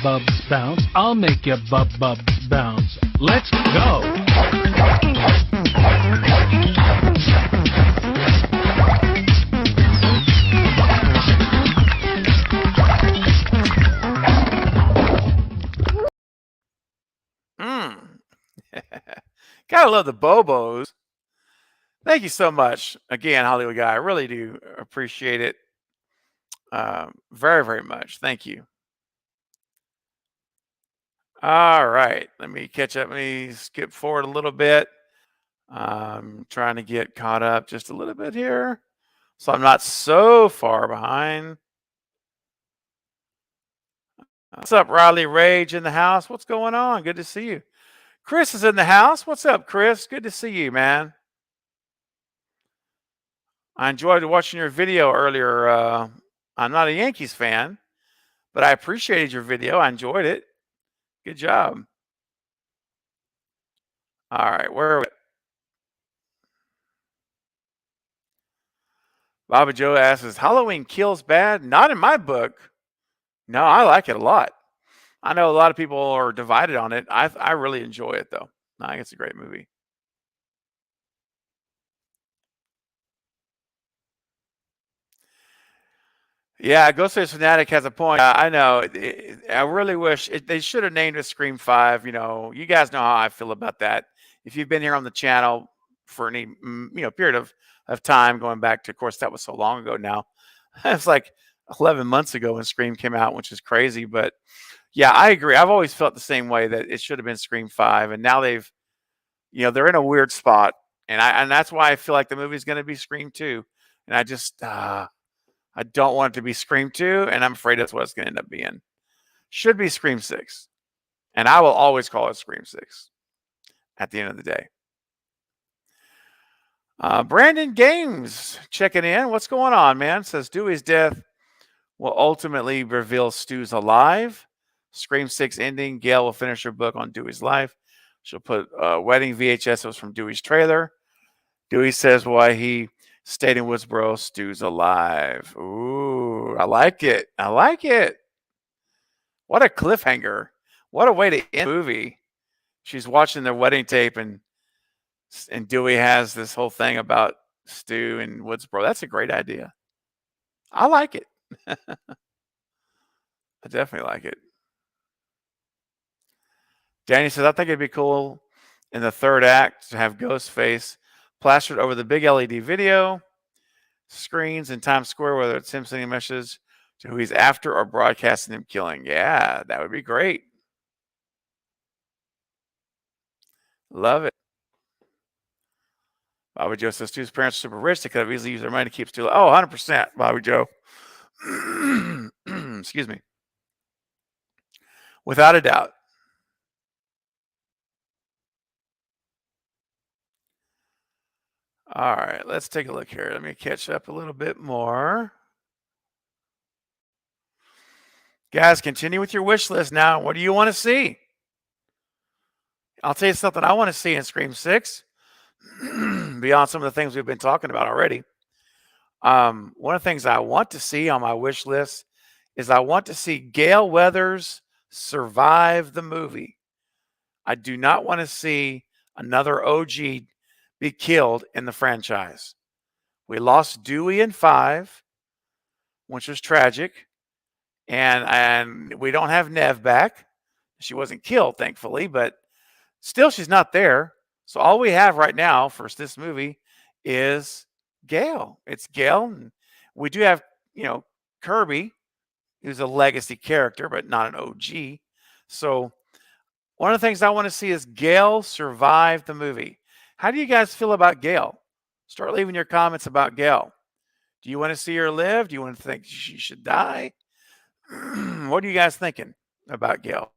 bounce. I'll make your bubs bounce. Let's go. Gotta love the Bobos. Thank you so much again, Hollywood Guy. I really do appreciate it very, very much. Thank you. All right, let me catch up. Let me skip forward a little bit. I'm trying to get caught up just a little bit here, so I'm not so far behind. What's up, Riley Rage in the house? What's going on? Good to see you. Chris is in the house. What's up, Chris? Good to see you, man. I enjoyed watching your video earlier. I'm not a Yankees fan, but I appreciated your video. I enjoyed it. Good job. All right, where are we? Baba Joe asks, is Halloween Kills bad? Not in my book. No, I like it a lot. I know a lot of people are divided on it. I really enjoy it, though. I think it's a great movie. Yeah, Ghostface Fanatic has a point. I know. I really wish they should have named it Scream 5. You know, you guys know how I feel about that. If you've been here on the channel for any period of time, going back to, of course, that was so long ago now. It's like 11 months ago when Scream came out, which is crazy. But yeah, I agree. I've always felt the same way, that it should have been Scream 5, and now they're in a weird spot, and that's why I feel like the movie's going to be Scream 2, and I don't want it to be Scream 2, and I'm afraid that's what it's going to end up being. Should be Scream 6, and I will always call it Scream 6 at the end of the day. Brandon Games checking in. What's going on, man? Says Dewey's death will ultimately reveal Stu's alive. Scream 6 ending. Gail will finish her book on Dewey's life. She'll put wedding VHSs from Dewey's trailer. Dewey says why he stayed in Woodsboro. Stu's alive. Ooh, I like it. I like it. What a cliffhanger. What a way to end the movie. She's watching their wedding tape, and Dewey has this whole thing about Stu and Woodsboro. That's a great idea. I like it. I definitely like it. Danny says, I think it'd be cool in the third act to have Ghostface plastered over the big LED video screens in Times Square, whether it's him sending messages to who he's after or broadcasting him killing. Yeah, that would be great. Love it. Bobby Joe says Stu's parents are super rich. They could have easily used their money to keep Stu. Oh, 100%, Bobby Joe. Excuse me. Without a doubt. All right, let's take a look here. Let me catch up a little bit more. Guys, continue with your wish list now. What do you want to see? I'll tell you something I want to see in Scream 6, beyond some of the things we've been talking about already. One of the things I want to see on my wish list is I want to see Gale Weathers survive the movie. I do not want to see another OG be killed in the franchise. We lost Dewey in 5, which was tragic. And we don't have Nev back. She wasn't killed, thankfully, but still she's not there. So all we have right now for this movie is Gale. It's Gale. And we do have, Kirby, who's a legacy character, but not an OG. So one of the things I want to see is Gale survive the movie. How do you guys feel about Gale? Start leaving your comments about Gale. Do you want to see her live? Do you want to think she should die? What are you guys thinking about Gale?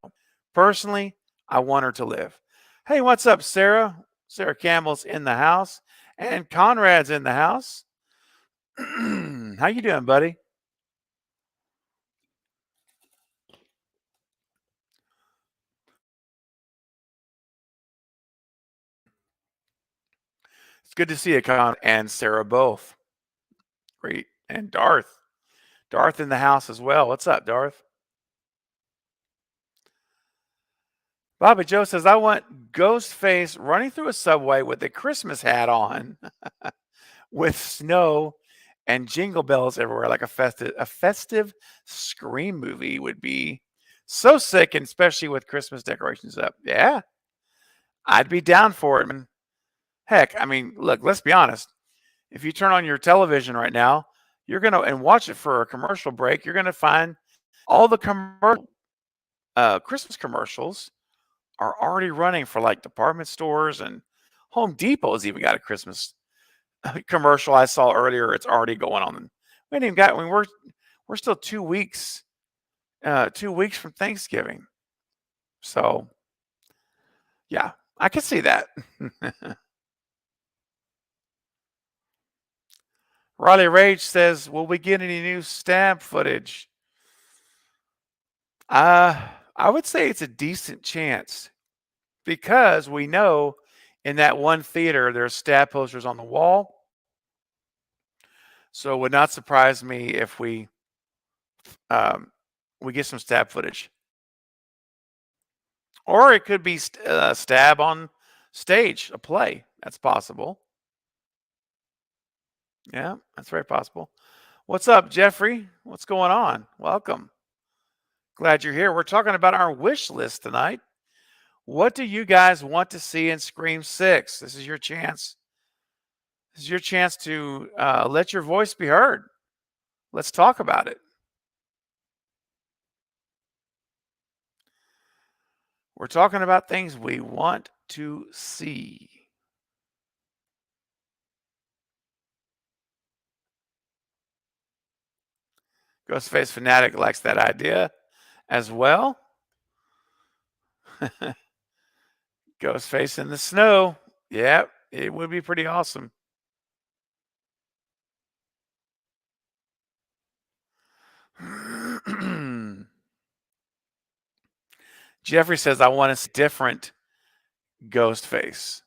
Personally, I want her to live. Hey, what's up, Sarah? Sarah Campbell's in the house, and Conrad's in the house. How you doing, buddy? It's good to see you, Con and Sarah both. Great. And Darth. Darth in the house as well. What's up, Darth? Bobby Joe says, I want Ghostface running through a subway with a Christmas hat on with snow and jingle bells everywhere, like a festive Scream movie would be so sick, and especially with Christmas decorations up. Yeah, I'd be down for it, man. Heck, I mean, look, let's be honest. If you turn on your television right now, you're going to, and watch it for a commercial break, you're going to find all the Christmas commercials are already running for like department stores, and Home Depot's even got a Christmas commercial I saw earlier. It's already going on. We ain't even got. I mean, we're still 2 weeks 2 weeks from Thanksgiving. So yeah, I can see that. Riley Rage says, "Will we get any new stab footage?" I would say it's a decent chance because we know in that one theater there's stab posters on the wall. So it would not surprise me if um, we get some stab footage, or it could be stab on stage, a play. That's possible. Yeah, that's very possible. What's up, Jeffrey? What's going on? Welcome. Glad you're here. We're talking about our wish list tonight. What do you guys want to see in Scream 6? This is your chance. This is your chance to let your voice be heard. Let's talk about it. We're talking about things we want to see. Ghostface Fanatic likes that idea as well. Ghostface in the snow. Yeah, it would be pretty awesome. Jeffrey says, I want to see different Ghostface.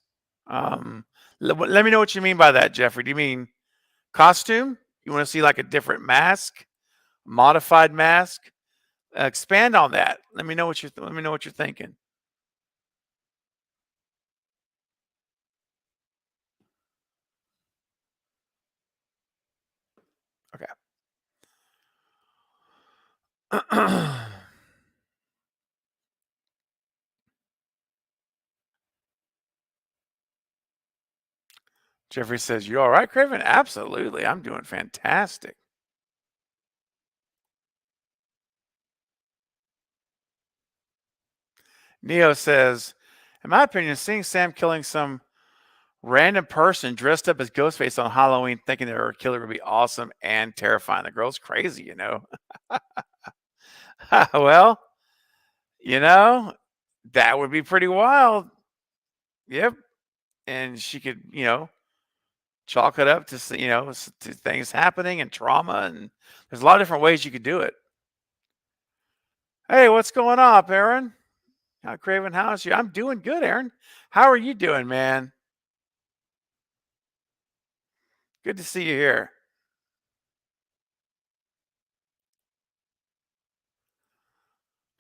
Let me know what you mean by that, Jeffrey. Do you mean costume? You want to see like a different mask, modified mask? Expand on that. Let me know what you're thinking. Okay. Jeffrey says, "You all right, Craven?" Absolutely. I'm doing fantastic. Neo says, in my opinion, seeing Sam killing some random person dressed up as Ghostface on Halloween thinking they were a killer would be awesome and terrifying. The girl's crazy, you know. Well, you know, that would be pretty wild. Yep. And she could, chalk it up to, to things happening and trauma. And there's a lot of different ways you could do it. Hey, what's going on, Aaron? Craven, how's you? I'm doing good, Aaron. How are you doing, man? Good to see you here.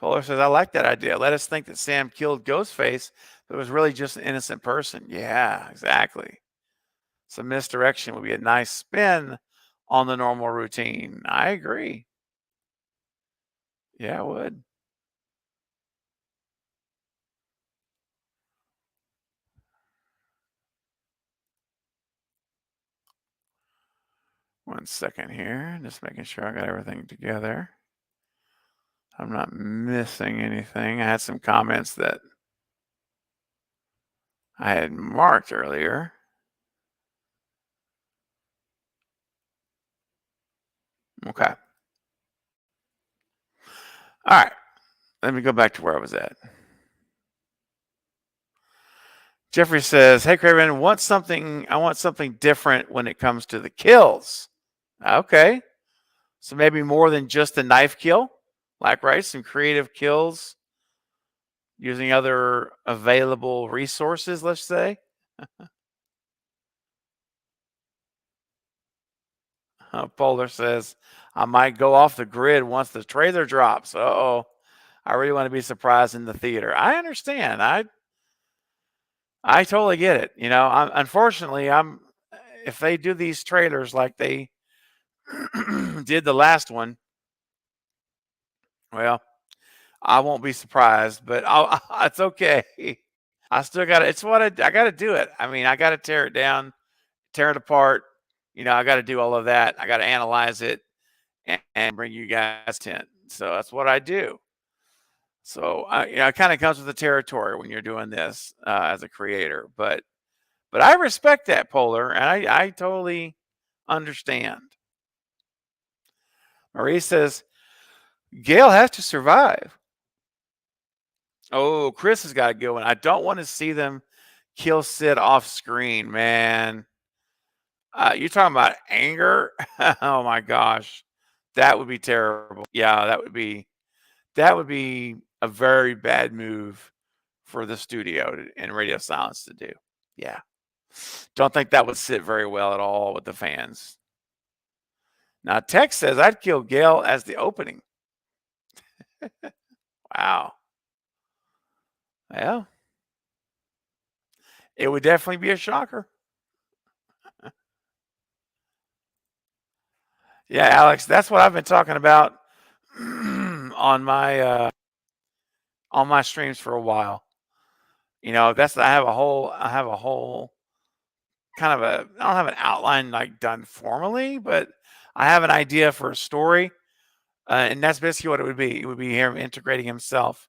Polar says, I like that idea. Let us think that Sam killed Ghostface, but it was really just an innocent person. Yeah, exactly. Some misdirection would be a nice spin on the normal routine. I agree. Yeah, it would. One second here. Just making sure I got everything together. I'm not missing anything. I had some comments that I had marked earlier. Okay. All right. Let me go back to where I was at. Jeffrey says, "Hey Craven, I want something different when it comes to the kills." Okay. So maybe more than just a knife kill, like some creative kills using other available resources, let's say. Polar says, I might go off the grid once the trailer drops. Uh-oh. I really want to be surprised in the theater. I understand. I totally get it. Unfortunately, if they do these trailers like they did the last one, well, I won't be surprised, but it's okay. I still got to, it's what I got to do it. I mean, I got to tear it down, tear it apart. I got to do all of that. I got to analyze it and bring you guys in. So that's what I do. So it kind of comes with the territory when you're doing this as a creator. But I respect that, Polar, and I totally understand. Marie says Gail has to survive. Oh, Chris has got a good one. I don't want to see them kill Sid off screen, man. You're talking about anger? Oh my gosh, that would be terrible. Yeah, that would be a very bad move for the studio and Radio Silence to do. Yeah, don't think that would sit very well at all with the fans. Now, Tex says I'd kill Gail as the opening. Wow. Well, it would definitely be a shocker. Yeah, Alex, that's what I've been talking about on my streams for a while. You know, that's I have a whole kind of a I don't have an outline like done formally, but I have an idea for a story, and that's basically what it would be. It would be him integrating himself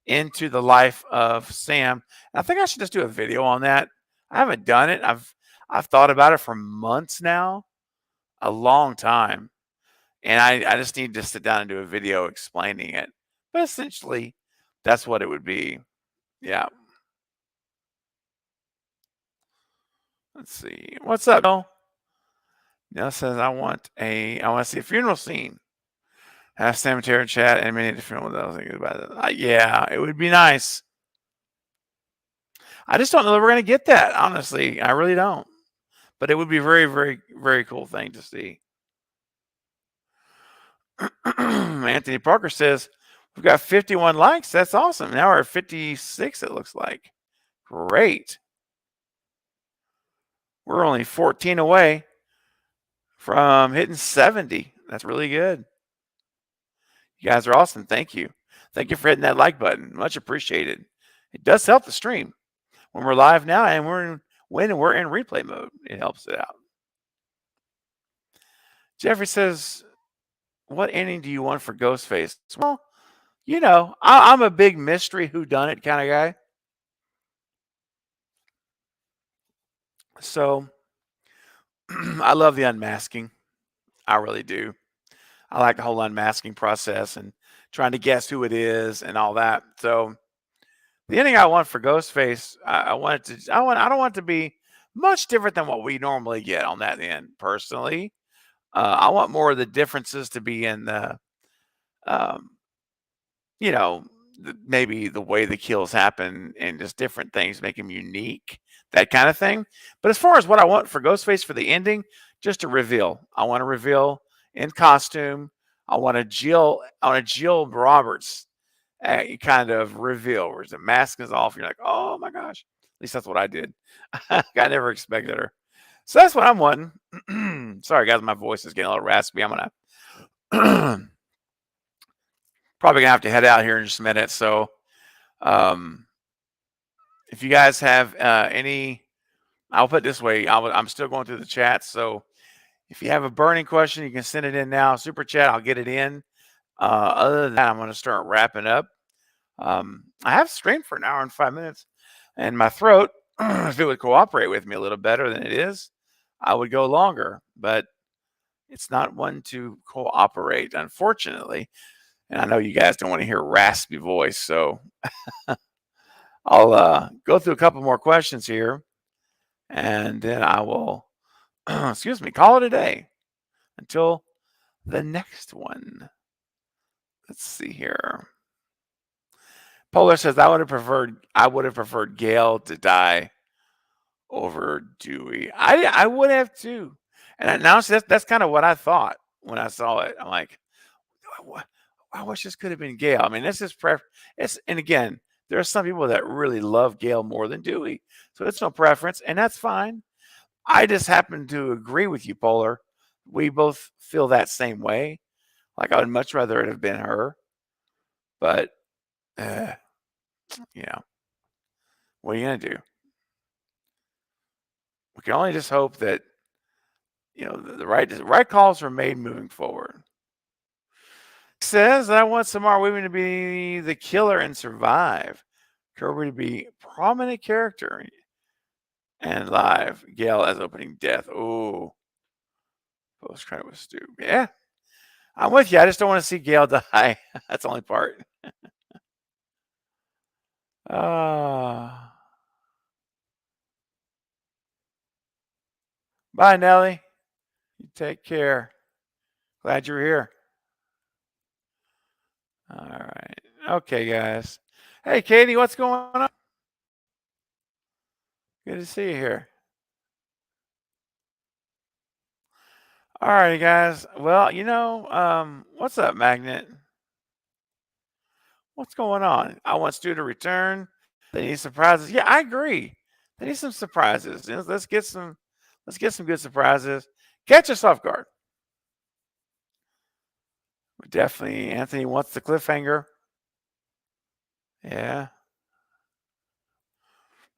into the life of Sam. And I think I should just do a video on that. I haven't done it. I've thought about it for months now, a long time, and I just need to sit down and do a video explaining it. But essentially, that's what it would be. Yeah. Let's see. What's up, Bill? Neil says I want to see a funeral scene. Have cemetery chat and many different ones. I was thinking about it. Yeah, it would be nice. I just don't know that we're gonna get that. Honestly, I really don't. But it would be a very, very, very cool thing to see. Anthony Parker says we've got 51 likes. That's awesome. Now we're at 56. It looks like great. We're only 14 away from hitting 70. That's really good. You guys are awesome. Thank you. Thank you for hitting that like button. Much appreciated. It does help the stream when we're live now and when we're in replay mode. It helps it out. Jeffrey says, what inning do you want for Ghostface? Well, you know, I'm a big mystery whodunit kind of guy. So I love the unmasking. I really do. I like the whole unmasking process and trying to guess who it is and all that. So the ending I want for Ghostface, I don't want it to be much different than what we normally get on that end. Personally, I want more of the differences to be in the, you know, maybe the way the kills happen and just different things make them unique, that kind of thing. But as far as what I want for Ghostface for the ending, just a reveal. I want to reveal in costume. I want a Jill Roberts kind of reveal where the mask is off. You're like, oh my gosh. At least that's what I did. I never expected her. So that's what I'm wanting. Sorry, guys, my voice is getting a little raspy. I'm gonna probably gonna have to head out here in just a minute. So, if you guys have any, I'll put it this way. I'm still going through the chat. So, if you have a burning question, you can send it in now. Super chat, I'll get it in. Other than that, I'm going to start wrapping up. I have streamed for an hour and 5 minutes, and my throat, if it would cooperate with me a little better than it is, I would go longer. But it's not one to cooperate, unfortunately. And I know you guys don't want to hear a raspy voice, so I'll go through a couple more questions here, and then I will, excuse me, call it a day until the next one. Let's see here. Polar says I would have preferred Gail to die over Dewey. I would have too. And now that's kind of what I thought when I saw it. I'm like, I wish this could have been Gail. I mean, this is and again, there are some people that really love Gail more than Dewey. So it's no preference, and that's fine. I just happen to agree with you, Polar. We both feel that same way. Like I would much rather it have been her. But you know, what are you gonna do? We can only just hope that the right calls are made moving forward. says, I want Samara Weaving to be the killer and survive. Kirby to be prominent character. And live, Gail as opening death. Oh, post credit with Stu. Yeah, I'm with you. I just don't want to see Gail die. That's the only part. Bye, Nelly. You take care. Glad you're here. All right. Okay, guys. Hey, Katie, what's going on? Good to see you here. All right, guys. Well, what's up, Magnet? What's going on? I want Stu to return. They need surprises. Yeah, I agree. They need some surprises. Let's get some good surprises. Catch us off guard. Definitely, Anthony wants the cliffhanger. Yeah.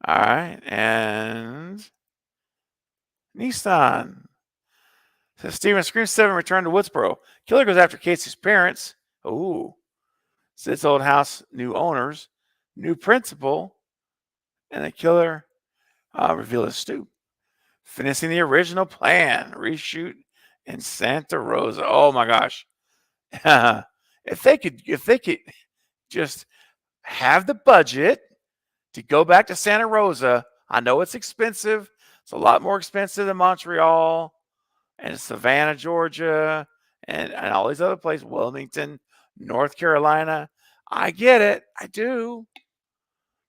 All right, and Nissan says Steven Scream 7 returned to Woodsboro. Killer goes after Casey's parents. Ooh. Sid's old house, new owners, new principal, and the killer revealed his stoop. Finishing the original plan, reshoot in Santa Rosa. Oh my gosh. if they could just have the budget to go back to Santa Rosa, I know it's expensive. It's a lot more expensive than Montreal and Savannah, Georgia, and all these other places, Wilmington, North Carolina. I get it. I do.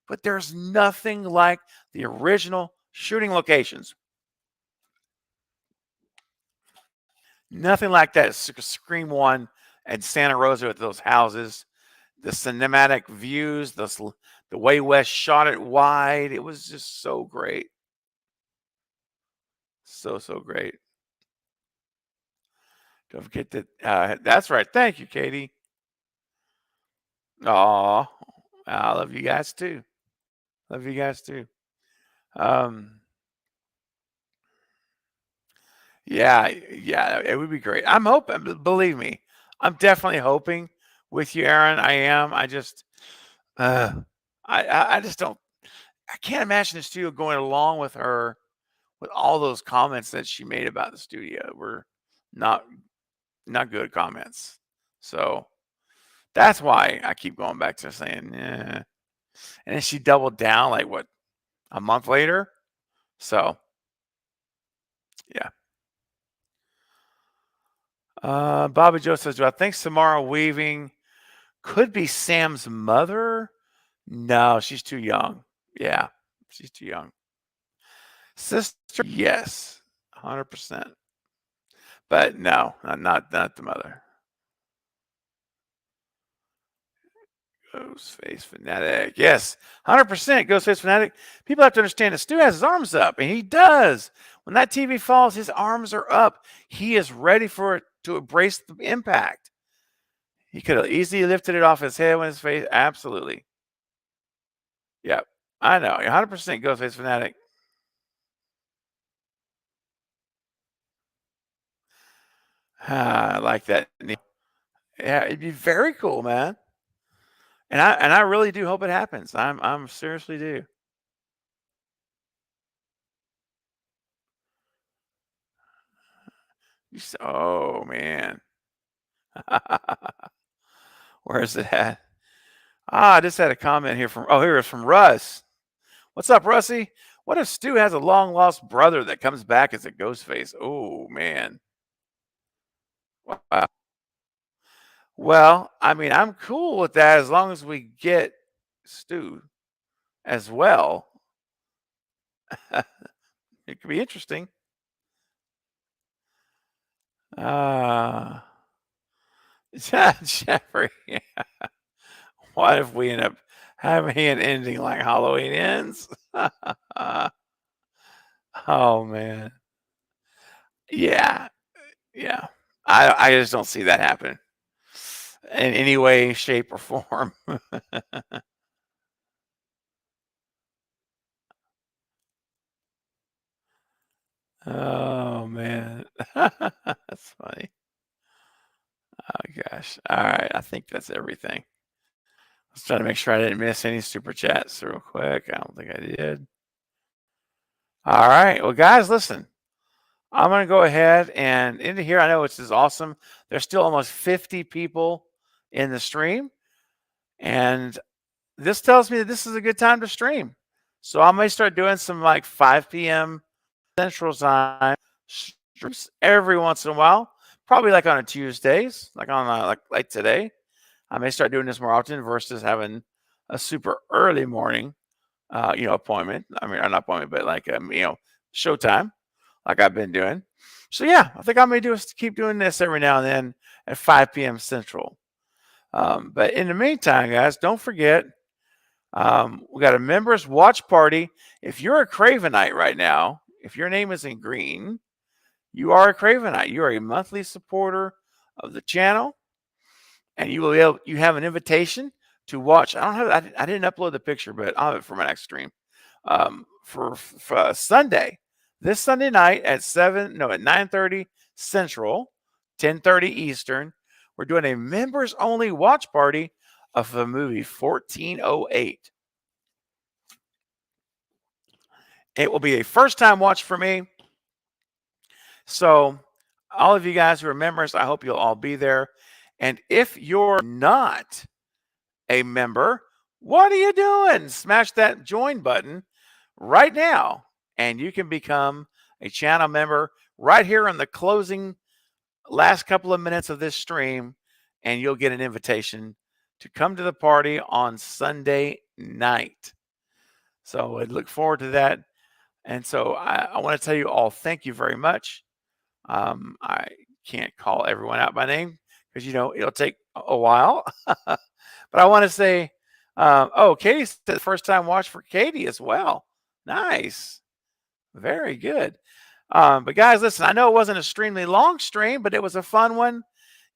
But there's nothing like the original shooting locations. Nothing like that. Scream 1 and Santa Rosa with those houses, the cinematic views, the way Wes shot it wide. It was just so great. So great. Don't forget that. That's right. Thank you, Katie. Oh, I love you guys too. Love you guys too. Yeah, it would be great. I'm hoping, believe me, I'm definitely hoping with you, Aaron. I am. I just, I just don't, I can't imagine the studio going along with her with all those comments that she made about the studio were not good comments. So that's why I keep going back to saying, yeah. And then she doubled down like what, a month later. So yeah. Bobby Joe says, do I think Samara Weaving could be Sam's mother? No, she's too young. Yeah, she's too young. Sister, yes, 100%. But no, not the mother. Ghostface Fanatic. Yes, 100% Ghostface Fanatic. People have to understand that Stu has his arms up, and he does. When that TV falls, his arms are up. He is ready for it to embrace the impact. He could have easily lifted it off his head when his face. Absolutely. Yep. I know. 100% Ghostface Fanatic. I like that. Yeah, it'd be very cool, man. And I really do hope it happens. I'm seriously do. Oh man. Where's it at? I just had a comment here from here it's from Russ. What's up, Russie? What if Stu has a long lost brother that comes back as a ghost face? Oh man. Wow. Well, I mean, I'm cool with that as long as we get Stu as well. It could be interesting. Jeffrey, what if we end up having an ending like Halloween ends? Oh man. Yeah. Yeah. I just don't see that happen in any way, shape, or form. Oh man. That's funny. Oh gosh. All right. I think that's everything. Let's try to make sure I didn't miss any super chats real quick. I don't think I did. All right. Well, guys, listen. I'm going to go ahead and into here. I know it's just awesome. There's still almost 50 people in the stream. And this tells me that this is a good time to stream. So I may start doing some like 5 p.m. Central Time streams every once in a while. Probably like on a Tuesdays, like on like today. I may start doing this more often versus having a super early morning, appointment. I mean, not appointment, but like showtime, like I've been doing. So yeah, I think I may keep doing this every now and then at 5 p.m. Central. But in the meantime, guys, don't forget we got a members watch party. If you're a Cravenite right now, if your name is in green, you are a Cravenite. You are a monthly supporter of the channel, and you have an invitation to watch. I didn't upload the picture, but I'll have it for my next stream. For Sunday, this Sunday night at 9:30 Central, 10:30 Eastern, we're doing a members only watch party of the movie 1408. It will be a first time watch for me. So all of you guys who are members, I hope you'll all be there. And if you're not a member, what are you doing? Smash that join button right now, and you can become a channel member right here in the closing last couple of minutes of this stream, and you'll get an invitation to come to the party on Sunday night. So I look forward to that. And so I want to tell you all, thank you very much. I can't call everyone out by name because, it'll take a while. But I want to say, Katie said first time watch for Katie as well. Nice. Very good. But guys, listen, I know it wasn't an extremely long stream, but it was a fun one.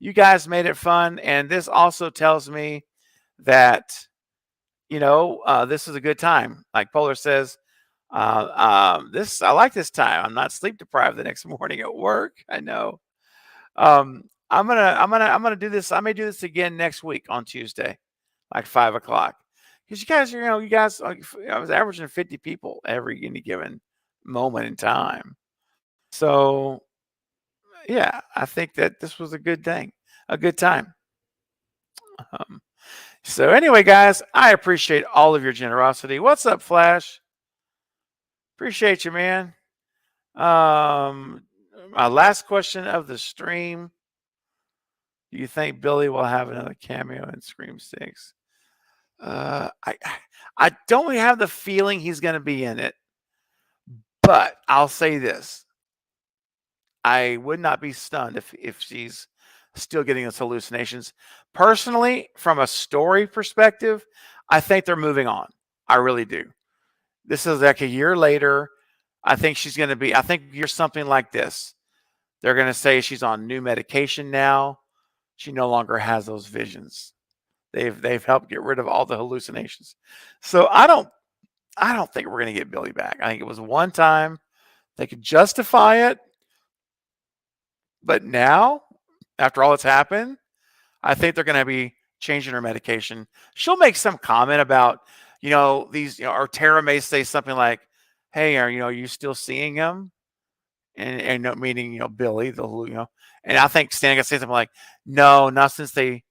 You guys made it fun. And this also tells me that, this is a good time. Like Polar says, I like this time. I'm not sleep deprived the next morning at work. I know. I'm gonna do this. I may do this again next week on Tuesday, like 5 o'clock. Because you guys, I was averaging 50 people any given moment in time. So yeah, I think that this was a good thing, a good time. So anyway, guys, I appreciate all of your generosity. What's up, Flash? Appreciate you, man. My last question of the stream. Do you think Billy will have another cameo in Scream 6? I don't have the feeling he's going to be in it, but I'll say this. I would not be stunned if she's still getting those hallucinations. Personally, from a story perspective, I think they're moving on. I really do. This is like a year later. I think you're something like this. They're going to say she's on new medication now. She no longer has those visions. They've helped get rid of all the hallucinations. So I don't think we're going to get Billy back. I think it was one time. They could justify it. But now, after all that's happened, I think they're going to be changing her medication. She'll make some comment about, or Tara may say something like, "Hey, are you still seeing him?" And meaning, Billy, and I think Stan gonna say something like, "No, not since they,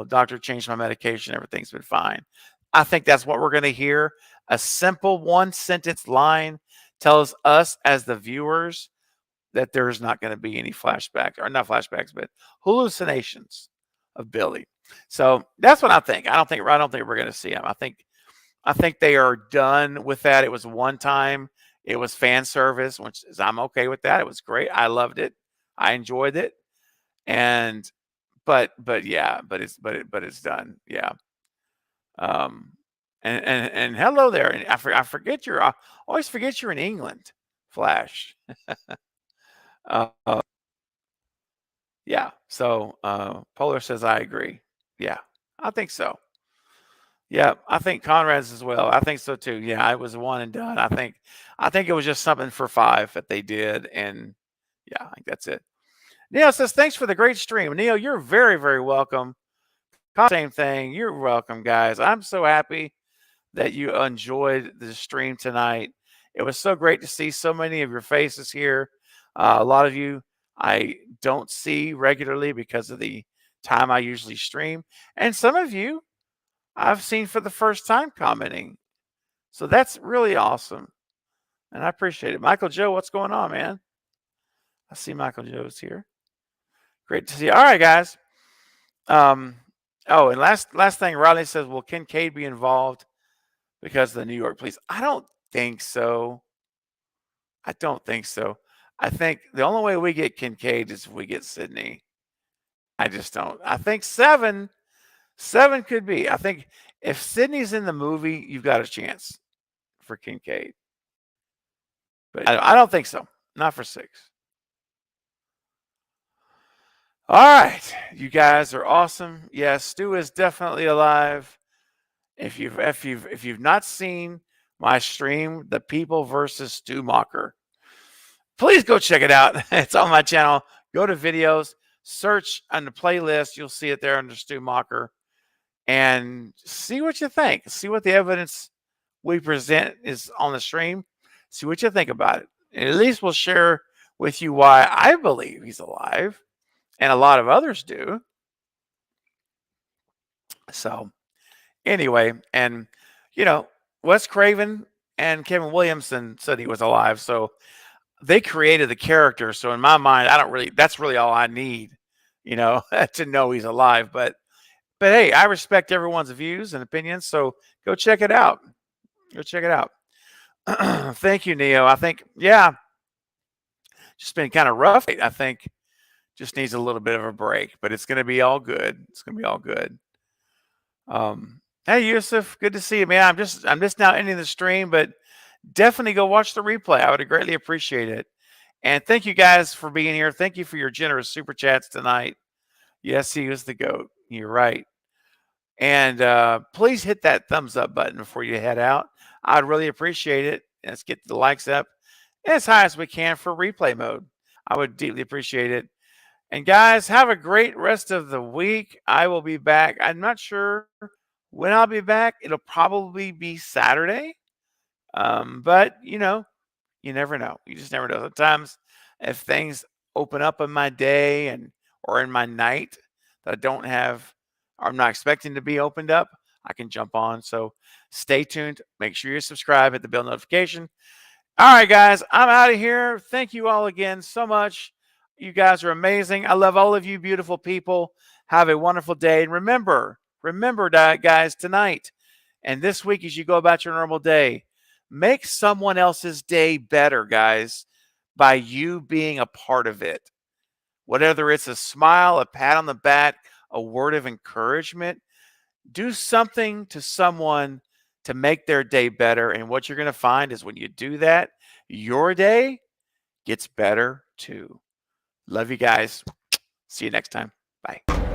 doctor changed my medication. Everything's been fine." I think that's what we're going to hear. A simple one sentence line tells us as the viewers that there's not going to be any flashbacks, or not flashbacks, but hallucinations of Billy. So that's what I think. I don't think we're going to see him. I think they are done with that. It was one time. It was fan service, which is, I'm okay with that. It was great. I loved it. I enjoyed it. But it's done. Yeah. And hello there. And I forget I always forget you're in England, Flash. Yeah. So Polar says I agree. Yeah, I think so. Yeah, I think Conrad's as well. I think so too. Yeah, it was one and done. I think it was just something for 5 that they did, and yeah, I think that's it. Neil says, thanks for the great stream. Neil, you're very, very welcome. Same thing. You're welcome, guys. I'm so happy that you enjoyed the stream tonight. It was so great to see so many of your faces here. A lot of you I don't see regularly because of the time I usually stream. And some of you I've seen for the first time commenting. So that's really awesome. And I appreciate it. Michael Joe, what's going on, man? I see Michael Joe's here. Great to see you. All right, guys. Oh, and last thing, Riley says, will Kincaid be involved because of the New York police? I don't think so. I don't think so. I think the only way we get Kincaid is if we get Sydney. I just don't. I think seven could be. I think if Sydney's in the movie, you've got a chance for Kincaid. But I don't think so. Not for 6. All right, you guys are awesome. Yes, Stu is definitely alive. If you've not seen my stream, The People versus Stu Mocker, please go check it out. It's on my channel. Go to videos, search on the playlist. You'll see it there under Stu Mocker, and see what you think. See what the evidence we present is on the stream. See what you think about it. And at least we'll share with you why I believe he's alive. And a lot of others do. So anyway, and Wes Craven and Kevin Williamson said he was alive. So they created the character. So in my mind, that's really all I need, to know he's alive. But hey, I respect everyone's views and opinions. So go check it out. Go check it out. Thank you, Neo. I think, just been kind of rough. I think just needs a little bit of a break, but it's going to be all good. It's going to be all good. Hey, Yusuf, good to see you, man. I'm just now ending the stream, but definitely go watch the replay. I would greatly appreciate it. And thank you guys for being here. Thank you for your generous super chats tonight. Yes, he was the GOAT. You're right. And please hit that thumbs up button before you head out. I'd really appreciate it. Let's get the likes up as high as we can for replay mode. I would deeply appreciate it. And guys, have a great rest of the week. I will be back. I'm not sure when I'll be back. It'll probably be Saturday. But you never know. You just never know. Sometimes if things open up in my day or in my night that I'm not expecting to be opened up, I can jump on. So stay tuned. Make sure you subscribe, hit the bell notification. All right, guys, I'm out of here. Thank you all again so much. You guys are amazing. I love all of you beautiful people. Have a wonderful day. And remember, guys, tonight and this week as you go about your normal day, make someone else's day better, guys, by you being a part of it. Whether it's a smile, a pat on the back, a word of encouragement, do something to someone to make their day better. And what you're going to find is when you do that, your day gets better too. Love you guys. See you next time. Bye.